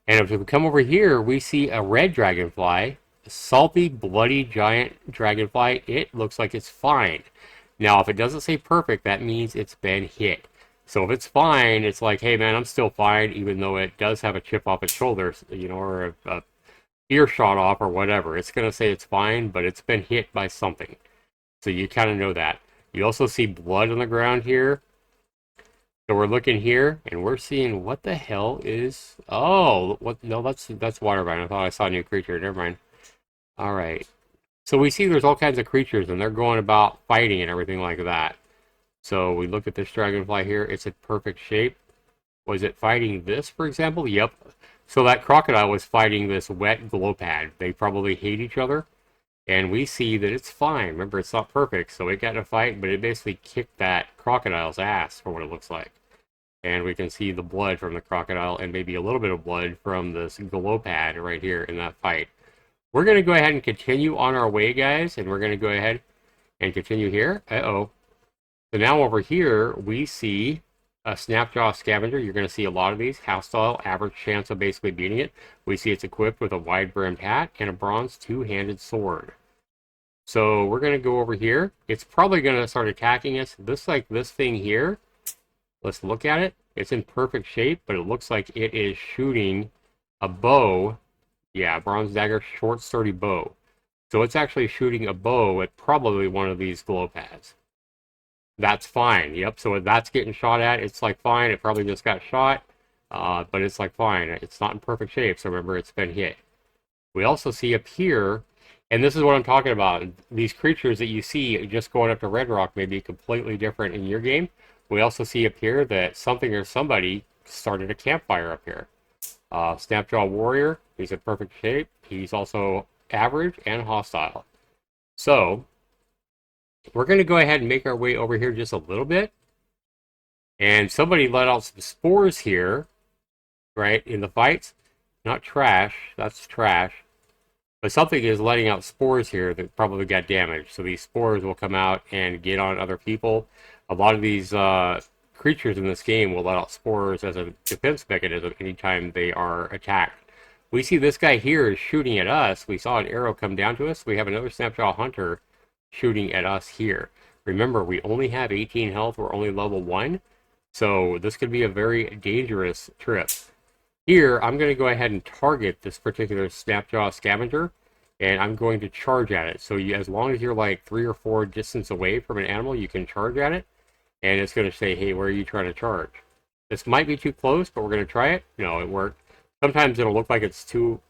And if we come over here, we see a red dragonfly, a salty, bloody, giant dragonfly. It looks like it's fine. Now, if it doesn't say perfect, that means it's been hit. So if it's fine, it's like, hey man, I'm still fine, even though it does have a chip off its shoulder, you know, or a ear shot off or whatever. It's going to say it's fine, but it's been hit by something. So you kind of know that. You also see blood on the ground here. So we're looking here, and we're seeing what the hell is... Oh, what? No, that's water vine. I thought I saw a new creature. Never mind. All right. So we see there's all kinds of creatures, and they're going about fighting and everything like that. So we look at this dragonfly here. It's in perfect shape. Was it fighting this, for example? Yep. So that crocodile was fighting this wet glow pad. They probably hate each other. And we see that it's fine. Remember, it's not perfect, so it got in a fight, but it basically kicked that crocodile's ass for what it looks like. And we can see the blood from the crocodile and maybe a little bit of blood from this glow pad right here in that fight. We're going to go ahead and continue on our way, guys, and we're going to go ahead and continue here. Uh-oh. So now over here, we see a Snapjaw Scavenger. You're going to see a lot of these. House style, average chance of basically beating it. We see it's equipped with a wide-brimmed hat and a bronze two-handed sword. So we're going to go over here. It's probably going to start attacking us. This thing here. Let's look at it. It's in perfect shape, but it looks like it is shooting a bow. Yeah, bronze dagger, short, sturdy bow. So it's actually shooting a bow at probably one of these glow pads. That's fine. Yep, so that's getting shot at. It's like fine. It probably just got shot, but it's like fine. It's not in perfect shape, so remember it's been hit. We also see up here, and this is what I'm talking about. These creatures that you see just going up to Red Rock may be completely different in your game. We also see up here that something or somebody started a campfire up here. Snapjaw Warrior, he's in perfect shape. He's also average and hostile. So, we're going to go ahead and make our way over here just a little bit. And somebody let out some spores here, right, in the fights. Not trash, that's trash. But something is letting out spores here that probably got damaged. So these spores will come out and get on other people. A lot of these creatures in this game will let out spores as a defense mechanism anytime they are attacked. We see this guy here is shooting at us. We saw an arrow come down to us. We have another Snapjaw Hunter shooting at us here. Remember, we only have 18 health. We're only level 1. So this could be a very dangerous trip. Here, I'm going to go ahead and target this particular Snapjaw Scavenger, and I'm going to charge at it. So as long as you're like 3 or 4 distance away from an animal, you can charge at it, and it's going to say, hey, where are you trying to charge? This might be too close, but we're going to try it. No, it worked. Sometimes it'll look like it's 2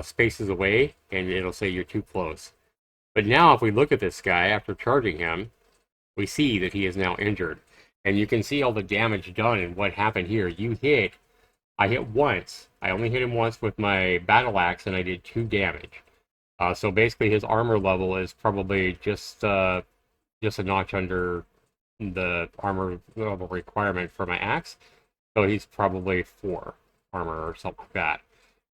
spaces away, and it'll say you're too close. But now if we look at this guy after charging him, we see that he is now injured. And you can see all the damage done and what happened here. I hit once. I only hit him once with my battle axe, and I did 2 damage. So basically, his armor level is probably just a notch under the armor level requirement for my axe. So he's probably 4 armor or something like that.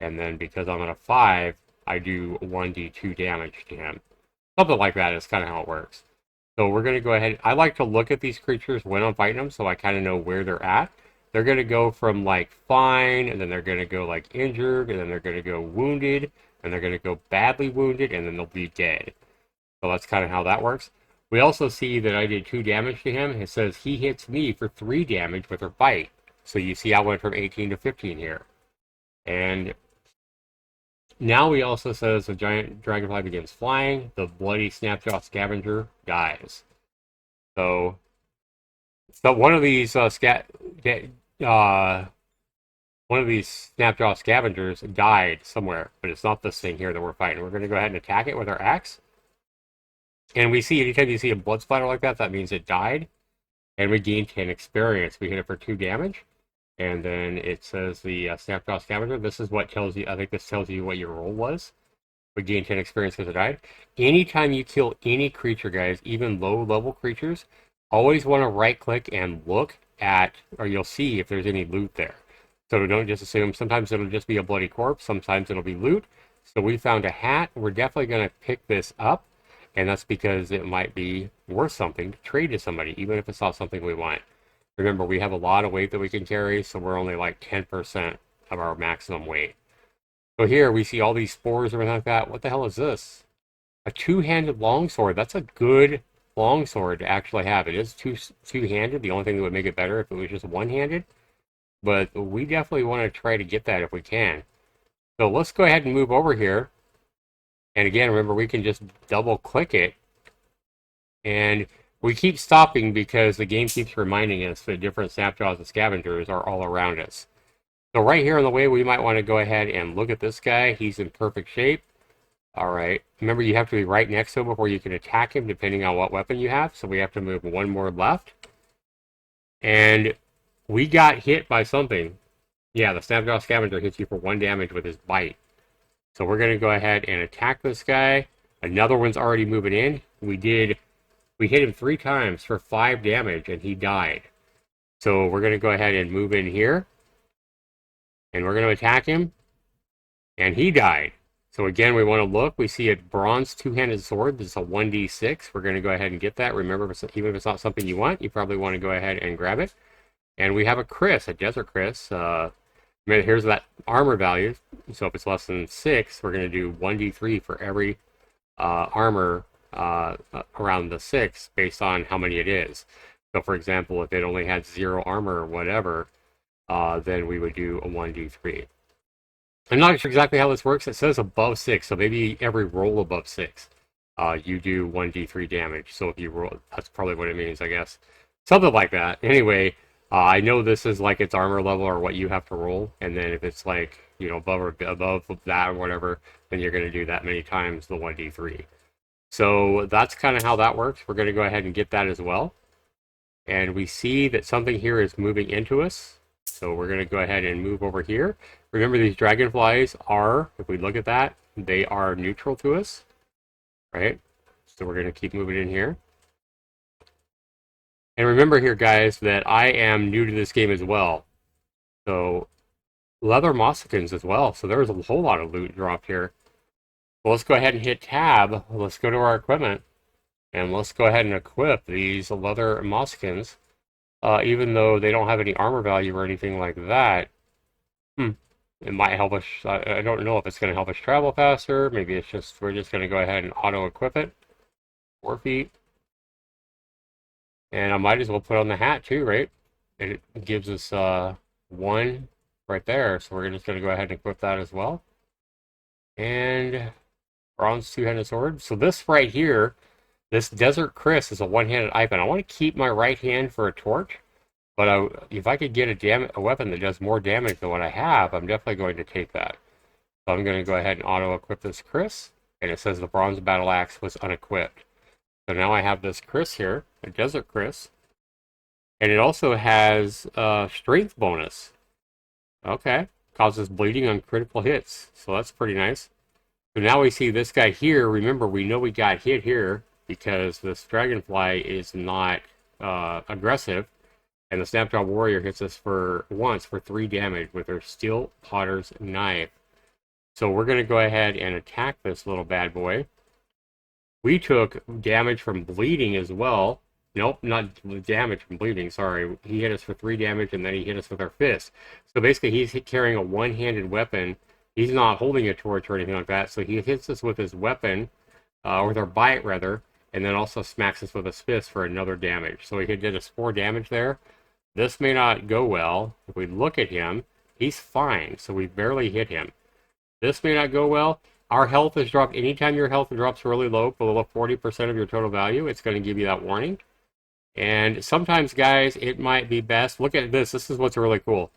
And then because I'm at a 5, I do 1d2 damage to him. Something like that is kind of how it works. So we're going to go ahead. I like to look at these creatures when I'm fighting them so I kind of know where they're at. They're going to go from like fine, and then they're going to go like injured, and then they're going to go wounded, and they're going to go badly wounded, and then they'll be dead. So that's kind of how that works. We also see that I did 2 damage to him. It says he hits me for 3 damage with her bite. So you see I went from 18 to 15 here. And now he also says the giant dragonfly begins flying. The bloody snapjaw scavenger dies. So, one of these one of these snapjaw scavengers died somewhere, but it's not this thing here that we're fighting. We're going to go ahead and attack it with our axe. And we see anytime you see a blood splatter like that, that means it died. And we gain 10 experience. We hit it for 2 damage. And then it says the snapjaw scavenger. This is what tells you, I think this tells you what your roll was. We gain 10 experience because it died. Anytime you kill any creature, guys, even low-level creatures, always want to right-click and look at, or you'll see if there's any loot there. So don't just assume. Sometimes it'll just be a bloody corpse. Sometimes it'll be loot. So we found a hat. We're definitely going to pick this up. And that's because it might be worth something to trade to somebody, even if it's not something we want. Remember, we have a lot of weight that we can carry, so we're only like 10% of our maximum weight. So here we see all these spores and everything like that. What the hell is this? A two-handed longsword. That's a good longsword to actually have. It is two-handed. The only thing that would make it better if it was just one-handed. But we definitely want to try to get that if we can. So let's go ahead and move over here. And again, remember, we can just double-click it. And we keep stopping because the game keeps reminding us that different snapjaws and scavengers are all around us. So right here on the way, we might want to go ahead and look at this guy. He's in perfect shape. All right. Remember, you have to be right next to him before you can attack him, depending on what weapon you have. So we have to move one more left. And we got hit by something. Yeah, the snapjaw scavenger hits you for 1 damage with his bite. So we're going to go ahead and attack this guy. Another one's already moving in. We hit him 3 times for 5 damage, and he died. So we're going to go ahead and move in here. And we're going to attack him. And he died. So again, we want to look. We see a bronze two-handed sword. This is a 1d6. We're going to go ahead and get that. Remember, even if it's not something you want, you probably want to go ahead and grab it. And we have a Chris, a desert Chris. Here's that armor value. So if it's less than 6, we're going to do 1d3 for every armor around the 6 based on how many it is. So for example, if it only had 0 armor or whatever, then we would do a 1d3. I'm not sure exactly how this works. It says above 6, so maybe every roll above 6, you do 1d3 damage. So if you roll, that's probably what it means, I guess. Something like that. Anyway, I know this is like its armor level or what you have to roll, and then if it's like, you know, above that or whatever, then you're going to do that many times the 1d3. So that's kind of how that works. We're going to go ahead and get that as well. And we see that something here is moving into us. So we're going to go ahead and move over here. Remember, these dragonflies are, if we look at that, they are neutral to us, right? So we're going to keep moving in here. And remember here, guys, that I am new to this game as well. So leather moccasins as well. So there's a whole lot of loot dropped here. Well, let's go ahead and hit tab. Let's go to our equipment. And let's go ahead and equip these leather moccasins. Even though they don't have any armor value or anything like that. It might help us. I don't know if it's going to help us travel faster. Maybe it's just, we're just going to go ahead and auto-equip it. 4 feet. And I might as well put on the hat too, right? It gives us 1 right there. So we're just going to go ahead and equip that as well. And bronze two-handed sword. So this right here, this Desert Chris is a one-handed icon. I want to keep my right hand for a torch. But if I could get a weapon that does more damage than what I have, I'm definitely going to take that. So I'm going to go ahead and auto-equip this Chris. And it says the bronze battle axe was unequipped. So now I have this Chris here, a Desert Chris. And it also has a strength bonus. Okay. Causes bleeding on critical hits. So that's pretty nice. So now we see this guy here. Remember, we know we got hit here because this dragonfly is not aggressive. And the Snapjaw Warrior hits us once for 3 damage with her Steel Potter's Knife. So we're going to go ahead and attack this little bad boy. We took damage from bleeding as well. Nope, not damage from bleeding, sorry. He hit us for 3 damage, and then he hit us with our fist. So basically, he's carrying a one-handed weapon. He's not holding a torch or anything like that, so he hits us with his weapon, with our bite, rather, and then also smacks us with his fist for another damage. So he did us 4 damage there. This may not go well. If we look at him, he's fine, so we barely hit him. This may not go well. Our health is dropped. Anytime your health drops really low, below 40% of your total value, it's going to give you that warning. And sometimes, guys, it might be best. Look at this. This is what's really cool.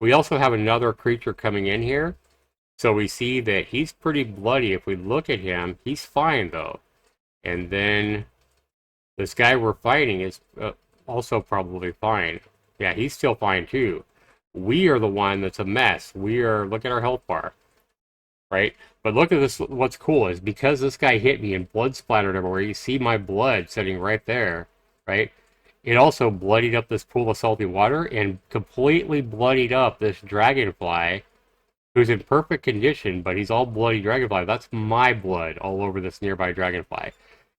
We also have another creature coming in here. So we see that he's pretty bloody. If we look at him, he's fine, though. And then this guy we're fighting is also probably fine. Yeah, he's still fine, too. We are the one that's a mess. Look at our health bar. Right? But look at this, what's cool is because this guy hit me and blood splattered everywhere, you see my blood sitting right there, right? It also bloodied up this pool of salty water and completely bloodied up this dragonfly who's in perfect condition, but he's all bloody dragonfly. That's my blood all over this nearby dragonfly.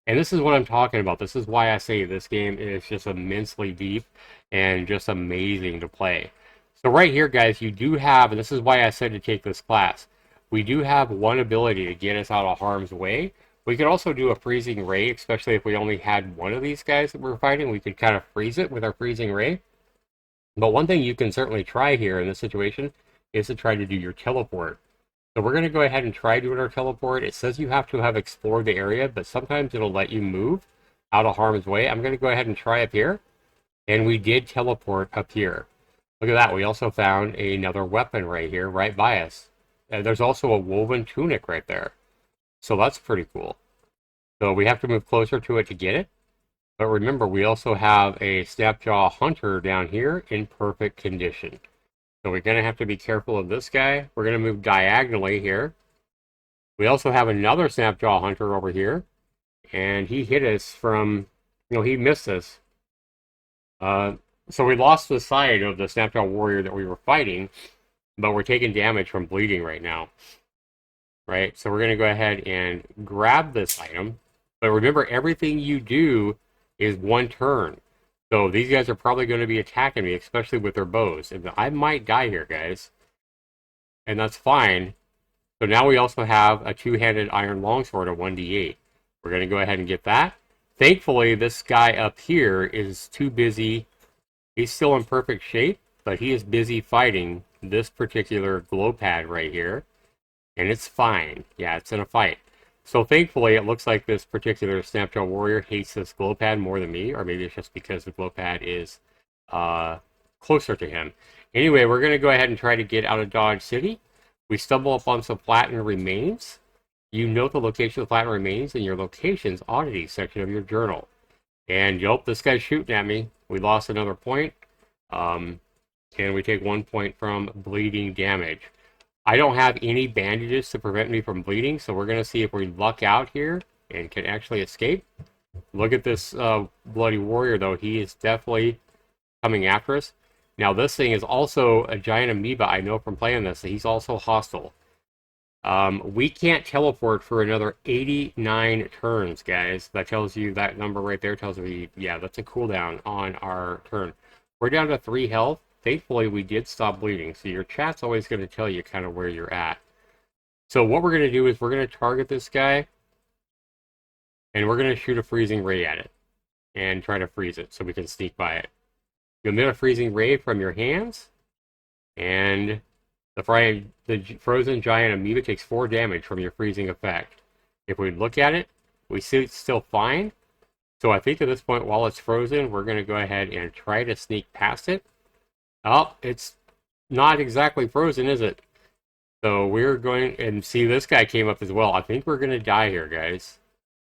And this is what I'm talking about. This is why I say this game is just immensely deep and just amazing to play. So right here, guys, you do have, and this is why I said to take this class, we do have one ability to get us out of harm's way. We could also do a freezing ray, especially if we only had one of these guys that we're fighting. We could kind of freeze it with our freezing ray. But one thing you can certainly try here in this situation is to try to do your teleport. So we're going to go ahead and try doing our teleport. It says you have to have explored the area, but sometimes it'll let you move out of harm's way. I'm going to go ahead and try up here. And we did teleport up here. Look at that. We also found another weapon right here, right by us. And there's also a woven tunic right there. So that's pretty cool. So we have to move closer to it to get it. But remember, we also have a Snapjaw Hunter down here in perfect condition. So we're going to have to be careful of this guy. We're going to move diagonally here. We also have another Snapjaw Hunter over here. And he hit us from, he missed us. So we lost the sight of the Snapjaw Warrior that we were fighting. But we're taking damage from bleeding right now. Right? So we're going to go ahead and grab this item. But remember, everything you do is one turn. So these guys are probably going to be attacking me, especially with their bows. And I might die here, guys. And that's fine. So now we also have a two-handed iron longsword of 1d8. We're going to go ahead and get that. Thankfully, this guy up here is too busy. He's still in perfect shape, but he is busy fighting this particular glow pad right here, and it's fine. Yeah, it's in a fight. So thankfully, it looks like this particular Snapjaw Warrior hates this glow pad more than me, or maybe it's just because the glow pad is closer to him. Anyway, we're going to go ahead and try to get out of Dodge City. We stumble upon some platinum remains. You note the location of the platinum remains in your locations oddity section of your journal. And yup, this guy's shooting at me. We lost another point. And we take 1 point from bleeding damage. I don't have any bandages to prevent me from bleeding, so we're going to see if we luck out here and can actually escape. Look at this bloody warrior, though. He is definitely coming after us. Now, this thing is also a giant amoeba. I know from playing this. He's also hostile. We can't teleport for another 89 turns, guys. That tells you, that number right there tells me, yeah, that's a cooldown on our turn. We're down to 3 health. Thankfully, we did stop bleeding, so your chat's always going to tell you kind of where you're at. So what we're going to do is we're going to target this guy, and we're going to shoot a freezing ray at it, and try to freeze it so we can sneak by it. You emit a freezing ray from your hands, and the frozen giant amoeba takes 4 damage from your freezing effect. If we look at it, we see it's still fine. So I think at this point, while it's frozen, we're going to go ahead and try to sneak past it. Oh, it's not exactly frozen, is it? So we're going, and see, this guy came up as well. I think we're going to die here, guys.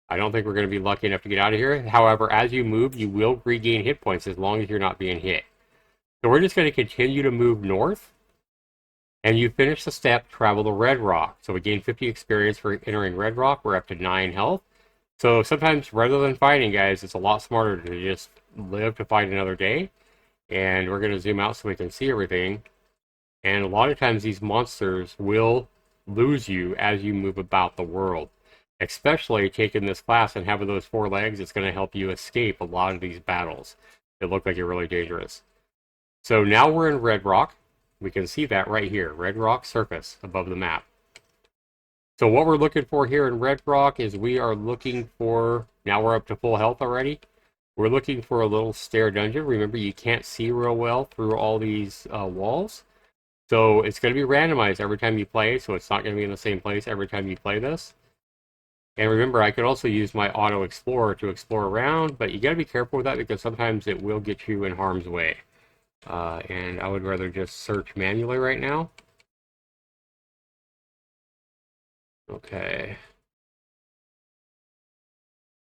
I don't think we're going to be lucky enough to get out of here. However, as you move, you will regain hit points as long as you're not being hit. So we're just going to continue to move north. And you finish the step, travel to Red Rock. So we gain 50 experience for entering Red Rock. We're up to 9 health. So sometimes, rather than fighting, guys, it's a lot smarter to just live to fight another day. And we're going to zoom out so we can see everything. And a lot of times these monsters will lose you as you move about the world. Especially taking this class and having those 4 legs, it's going to help you escape a lot of these battles that look like you're really dangerous. So now we're in Red Rock. We can see that right here, Red Rock surface above the map. So what we're looking for here in Red Rock is we are looking for, now we're up to full health already. We're looking for a little stair dungeon. Remember, you can't see real well through all these walls. So it's going to be randomized every time you play, so it's not going to be in the same place every time you play this. And remember, I could also use my auto explorer to explore around, but you got to be careful with that because sometimes it will get you in harm's way. And I would rather just search manually right now. Okay.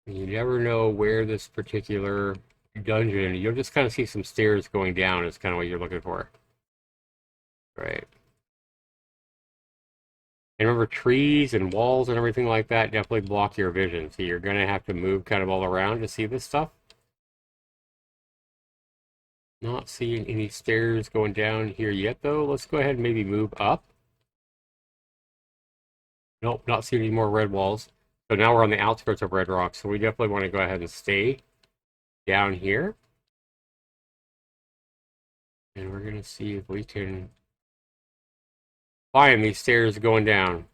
You never know where this particular dungeon, you'll just kind of see some stairs going down is kind of what you're looking for. Right. And remember, trees and walls and everything like that definitely block your vision, so you're going to have to move kind of all around to see this stuff. Not seeing any stairs going down here yet, though. Let's go ahead and maybe move up. Nope, not seeing any more red walls. So now we're on the outskirts of Red Rock, so we definitely want to go ahead and stay down here. And we're going to see if we can find these stairs going down.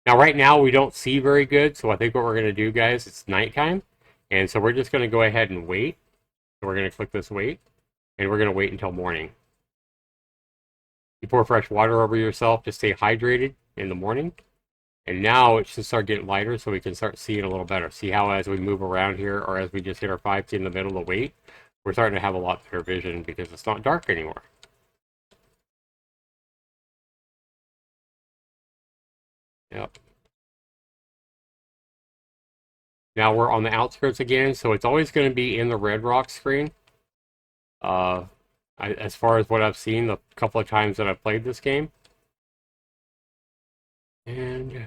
Now, right now, we don't see very good, so I think what we're going to do, guys, it's nighttime. And so we're just going to go ahead and wait. So we're going to click this wait, and we're going to wait until morning. You pour fresh water over yourself to stay hydrated in the morning. And now it should start getting lighter so we can start seeing a little better. See how as we move around here, or as we just hit our 5K in the middle of wait, we're starting to have a lot better vision because it's not dark anymore. Yep. Now we're on the outskirts again, so it's always going to be in the Red Rock screen. As far as what I've seen the couple of times that I've played this game. And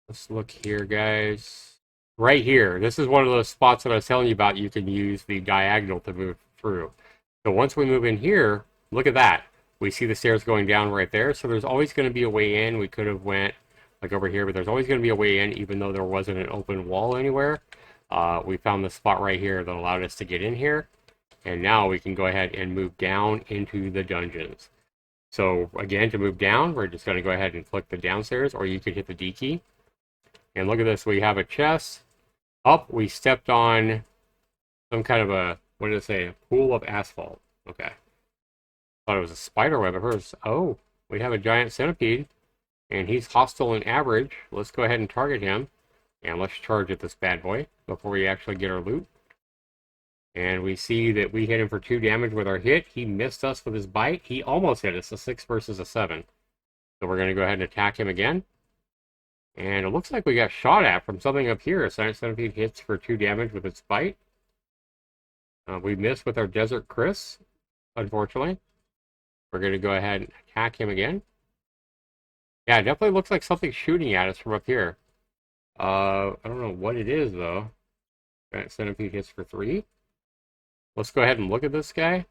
let's look here, guys. Right here, this is one of those spots that I was telling you about. You can use the diagonal to move through. So once we move in here, look at that. We see the stairs going down right there. So there's always going to be a way in. We could have went like over here, but there's always going to be a way in, even though there wasn't an open wall anywhere. We found the spot right here that allowed us to get in here. And now we can go ahead and move down into the dungeons. So again, to move down, we're just going to go ahead and click the downstairs, or you can hit the D key. And look at this, we have a chest. Up, we stepped on some kind of a, what did it say? A pool of asphalt. Okay. Thought it was a spider web at first. Oh, we have a giant centipede, and he's hostile and average. Let's go ahead and target him, and let's charge at this bad boy before we actually get our loot. And we see that we hit him for 2 damage with our hit. He missed us with his bite. He almost hit us, a 6 versus a 7. So we're going to go ahead and attack him again. And it looks like we got shot at from something up here. A centipede hits for 2 damage with its bite. We missed with our Desert Chris, unfortunately. We're going to go ahead and attack him again. Yeah, it definitely looks like something's shooting at us from up here. I don't know what it is, though. That centipede hits for 3. Let's go ahead and look at this guy.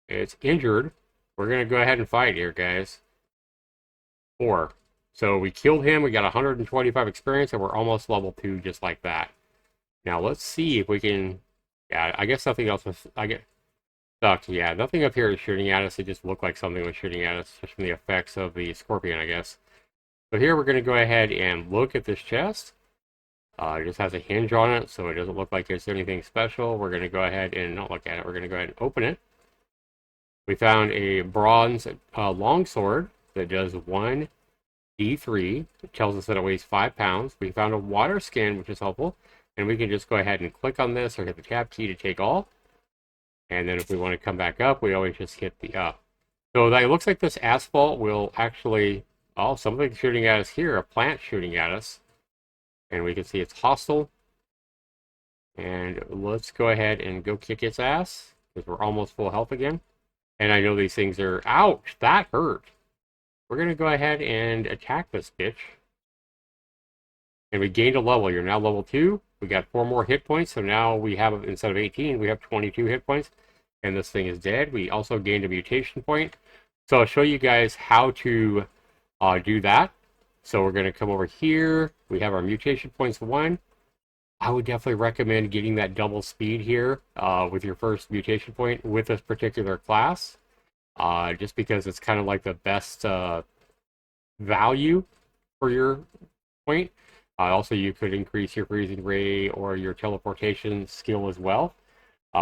It's injured. We're going to go ahead and fight here, guys. 4. So we killed him. We got 125 experience, and we're almost level 2 just like that. Now let's see if we can... Yeah, I guess nothing else was... I get stuck. Yeah, nothing up here is shooting at us. It just looked like something was shooting at us, just from the effects of the scorpion, I guess. So here we're going to go ahead and look at this chest. It just has a hinge on it, so it doesn't look like there's anything special. We're going to go ahead and not look at it. We're going to go ahead and open it. We found a bronze longsword that does 1d3. It tells us that it weighs 5 pounds. We found a water skin, which is helpful. And we can just go ahead and click on this or hit the tab key to take all. And then if we want to come back up, we always just hit the up. So that, it looks like this asphalt will actually... Oh, something's shooting at us here. A plant shooting at us. And we can see it's hostile. And let's go ahead and go kick its ass, because we're almost full health again. And I know these things are... Ouch! That hurt! We're going to go ahead and attack this bitch. And we gained a level. You're now level 2. We got 4 more hit points, so now we have, instead of 18, we have 22 hit points. And this thing is dead. We also gained a mutation point. So I'll show you guys how to do that. So we're going to come over here. We have our mutation points 1. I would definitely recommend getting that double speed here with your first mutation point with this particular class, just because it's kind of like the best value for your point. Also, you could increase your freezing rate or your teleportation skill as well.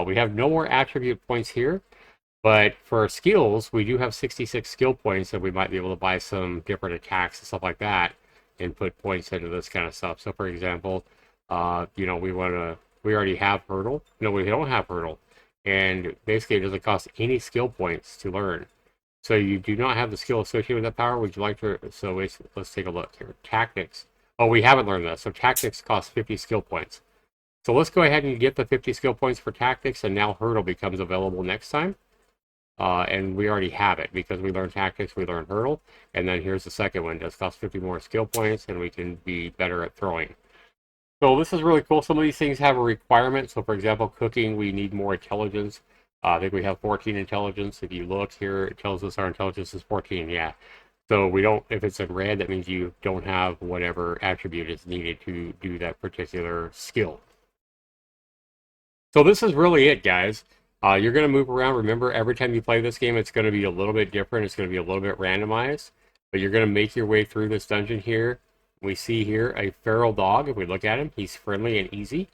We have no more attribute points here, but for our skills, we do have 66 skill points that we might be able to buy some different attacks and stuff like that and put points into this kind of stuff. So, for example, we already have hurdle. No, we don't have hurdle. And basically, it doesn't cost any skill points to learn. So you do not have the skill associated with that power. Would you like to? So let's take a look here. Tactics. Oh, we haven't learned that. So tactics costs 50 skill points. So let's go ahead and get the 50 skill points for tactics, and now hurdle becomes available next time. And we already have it because we learned tactics, we learned hurdle, and then here's the second one. It does cost 50 more skill points, and we can be better at throwing. So this is really cool. Some of these things have a requirement. So for example, cooking, we need more intelligence. I think we have 14 intelligence. If you look here, it tells us our intelligence is 14. Yeah. So we don't, if it's in red, that means you don't have whatever attribute is needed to do that particular skill. So this is really it, guys. You're going to move around. Remember, every time you play this game, it's going to be a little bit different. It's going to be a little bit randomized. But you're going to make your way through this dungeon here. We see here a feral dog. If we look at him, he's friendly and easy.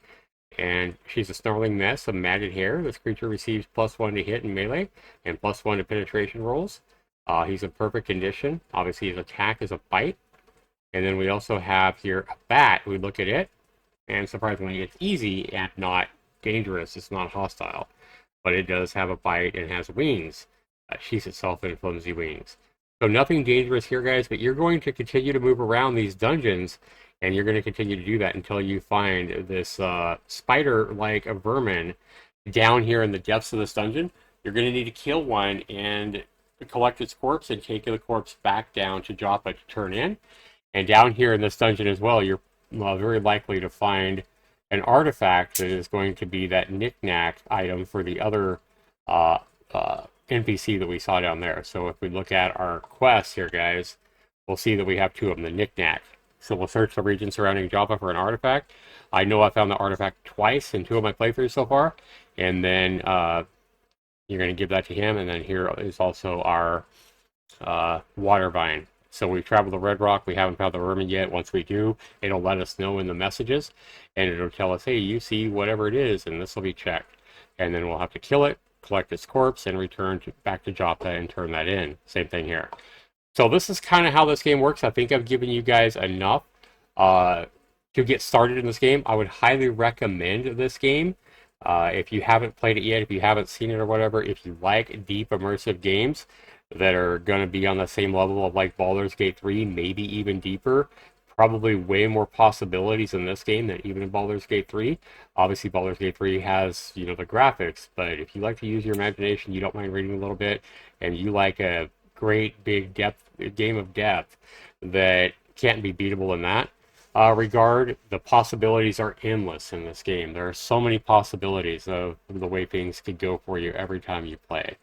And she's a snarling mess of matted hair. This creature receives +1 to hit and melee and +1 to penetration rolls. He's in perfect condition. Obviously, his attack is a bite. And then we also have here a bat. We look at it, and surprisingly, it's easy and not dangerous. It's not hostile. But it does have a bite and has wings. Sheaths itself in flimsy wings. So nothing dangerous here, guys, but you're going to continue to move around these dungeons, and you're going to continue to do that until you find this spider-like vermin down here in the depths of this dungeon. You're going to need to kill one and collect its corpse and take the corpse back down to Joppa to turn in. And down here in this dungeon as well, you're very likely to find an artifact that is going to be that knick-knack item for the other NPC that we saw down there. So if we look at our quests here, guys, we'll see that we have 2 of them, the knick-knack. So we'll search the region surrounding Joppa for an artifact. I know I found the artifact twice in 2 of my playthroughs so far. And then you're going to give that to him. And then here is also our water vine. So we've traveled the Red Rock. We haven't found the vermin yet. Once we do, it'll let us know in the messages. And it'll tell us, hey, you see whatever it is, and this will be checked. And then we'll have to kill it, collect its corpse, and return back to Joppa and turn that in. Same thing here. So this is kind of how this game works. I think I've given you guys enough to get started in this game. I would highly recommend this game. If you haven't played it yet, if you haven't seen it or whatever, if you like deep immersive games that are going to be on the same level of like Baldur's Gate 3, maybe even deeper, probably way more possibilities in this game than even in Baldur's Gate 3. Obviously, Baldur's Gate 3 has, the graphics, but if you like to use your imagination, you don't mind reading a little bit, and you like a great big game of depth that can't be beatable in that regard, the possibilities are endless in this game. There are so many possibilities of the way things could go for you every time you play.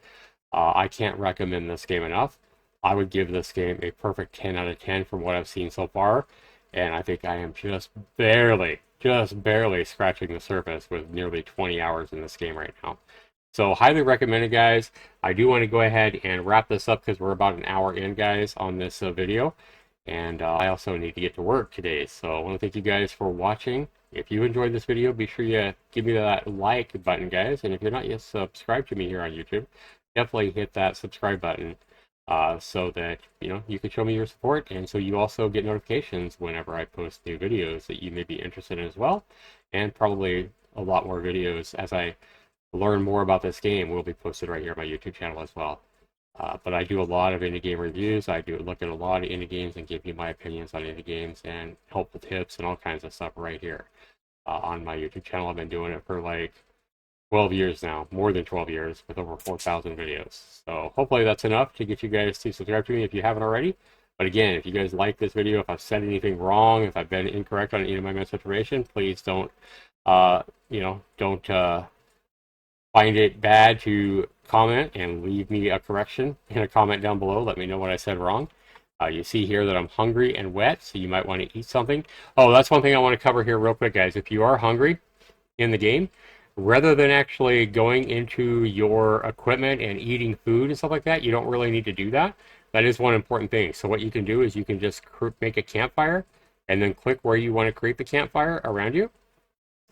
I can't recommend this game enough. I would give this game a perfect 10 out of 10 from what I've seen so far, and I think I am just barely scratching the surface with nearly 20 hours in this game right now. So highly recommended, guys. I do want to go ahead and wrap this up because we're about an hour in, guys, on this video. And I also need to get to work today. So I want to thank you guys for watching. If you enjoyed this video, be sure you give me that like button, guys. And if you're not yet subscribed to me here on YouTube, definitely hit that subscribe button so that, you can show me your support. And so you also get notifications whenever I post new videos that you may be interested in as well. And probably a lot more videos as I learn more about this game will be posted right here on my YouTube channel as well. But I do a lot of indie game reviews. I do look at a lot of indie games and give you my opinions on indie games and helpful tips and all kinds of stuff right here on my YouTube channel. I've been doing it for like 12 years now, more than 12 years, with over 4,000 videos. So hopefully that's enough to get you guys to subscribe to me if you haven't already. But again, if you guys like this video, if I've said anything wrong, if I've been incorrect on any of my misinformation, please don't, find it bad to comment and leave me a correction in a comment down below. Let me know what I said wrong. You see here that I'm hungry and wet, so you might want to eat something. Oh, that's one thing I want to cover here real quick, guys. If you are hungry in the game, rather than actually going into your equipment and eating food and stuff like that, you don't really need to do that. That is one important thing. So what you can do is you can just make a campfire and then click where you want to create the campfire around you,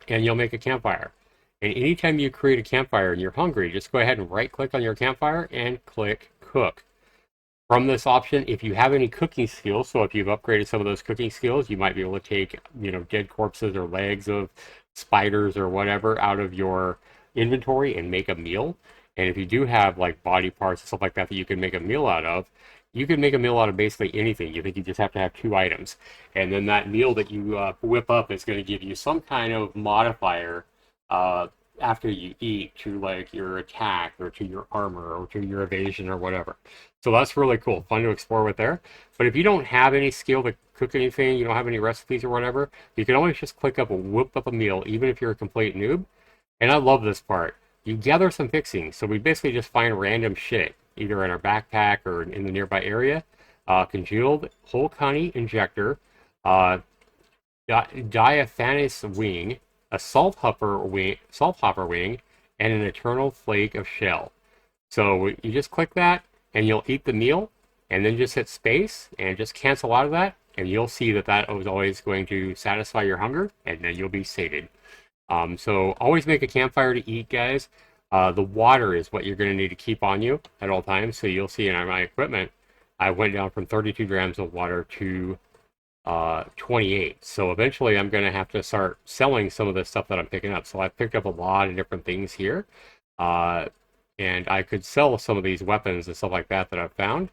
and you'll make a campfire. And anytime you create a campfire and you're hungry, just go ahead and right click on your campfire and click cook. From this option, if you have any cooking skills, so if you've upgraded some of those cooking skills, you might be able to take, dead corpses or legs of spiders or whatever out of your inventory and make a meal. And if you do have like body parts and stuff like that that you can make a meal out of, you can make a meal out of basically anything. You think you just have to have 2 items. And then that meal that you whip up is going to give you some kind of modifier uh, after you eat to like your attack or to your armor or to your evasion or whatever. So that's really cool, fun to explore with there. But if you don't have any skill to cook anything, you don't have any recipes or whatever, you can always just click up and whip up a meal, even if you're a complete noob. And I love this part. You gather some fixings. So we basically just find random shit, either in our backpack or in the nearby area. Congealed whole honey injector, uh, diaphanous wing, a salt hopper wing, and an eternal flake of shell. So you just click that, and you'll eat the meal, and then just hit space, and just cancel out of that, and you'll see that that is always going to satisfy your hunger, and then you'll be sated. So always make a campfire to eat, guys. The water is what you're going to need to keep on you at all times. So you'll see in my equipment, I went down from 32 grams of water to 28. So eventually I'm going to have to start selling some of the stuff that I'm picking up. So I've picked up a lot of different things here. And I could sell some of these weapons and stuff like that that I've found.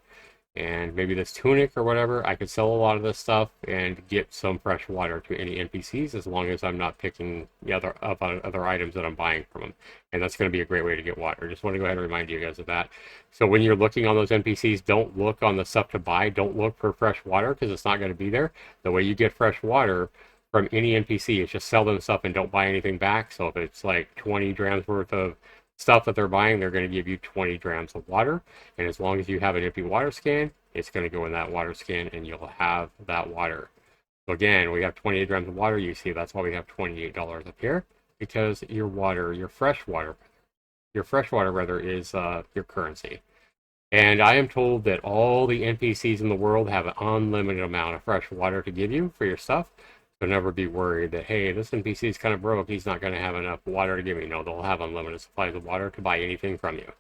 And maybe this tunic or whatever, I could sell a lot of this stuff and get some fresh water to any NPCs as long as I'm not picking the other items that I'm buying from them. And that's going to be a great way to get water. Just want to go ahead and remind you guys of that. So when you're looking on those NPCs, don't look on the stuff to buy. Don't look for fresh water because it's not going to be there. The way you get fresh water from any NPC is just sell them stuff and don't buy anything back. So if it's like 20 grams worth of stuff that they're buying, they're going to give you 20 grams of water. And as long as you have an empty water scan, it's going to go in that water scan and you'll have that water. So again, we have 28 grams of water. You see, that's why we have $28 up here, because your water, your fresh water rather, is your currency. And I am told that all the NPCs in the world have an unlimited amount of fresh water to give you for your stuff. So never be worried that, hey, this NPC is kind of broke, he's not going to have enough water to give me. No, they'll have unlimited supplies of water to buy anything from you.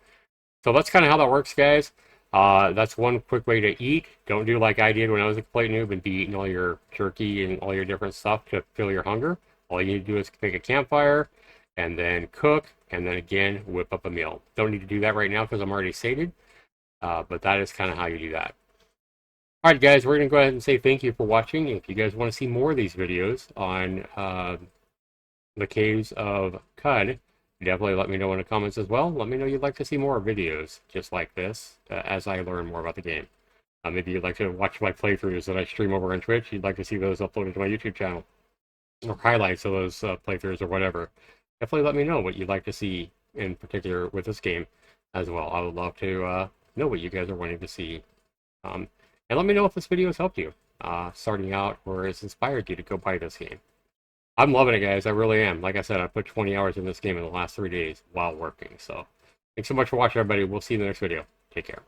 So that's kind of how that works, guys. That's one quick way to eat. Don't do like I did when I was a complete noob and be eating all your jerky and all your different stuff to fill your hunger. All you need to do is make a campfire and then cook and then again whip up a meal. Don't need to do that right now because I'm already sated, but that is kind of how you do that. Alright guys, we're going to go ahead and say thank you for watching. If you guys want to see more of these videos on the caves of Cud, definitely let me know in the comments as well. Let me know you'd like to see more videos just like this as I learn more about the game. Maybe you'd like to watch my playthroughs that I stream over on Twitch. You'd like to see those uploaded to my YouTube channel. Or highlights of those playthroughs or whatever. Definitely let me know what you'd like to see in particular with this game as well. I would love to know what you guys are wanting to see. And let me know if this video has helped you starting out or has inspired you to go buy this game. I'm loving it, guys. I really am. Like I said, I put 20 hours in this game in the last 3 days while working. So thanks so much for watching, everybody. We'll see you in the next video. Take care.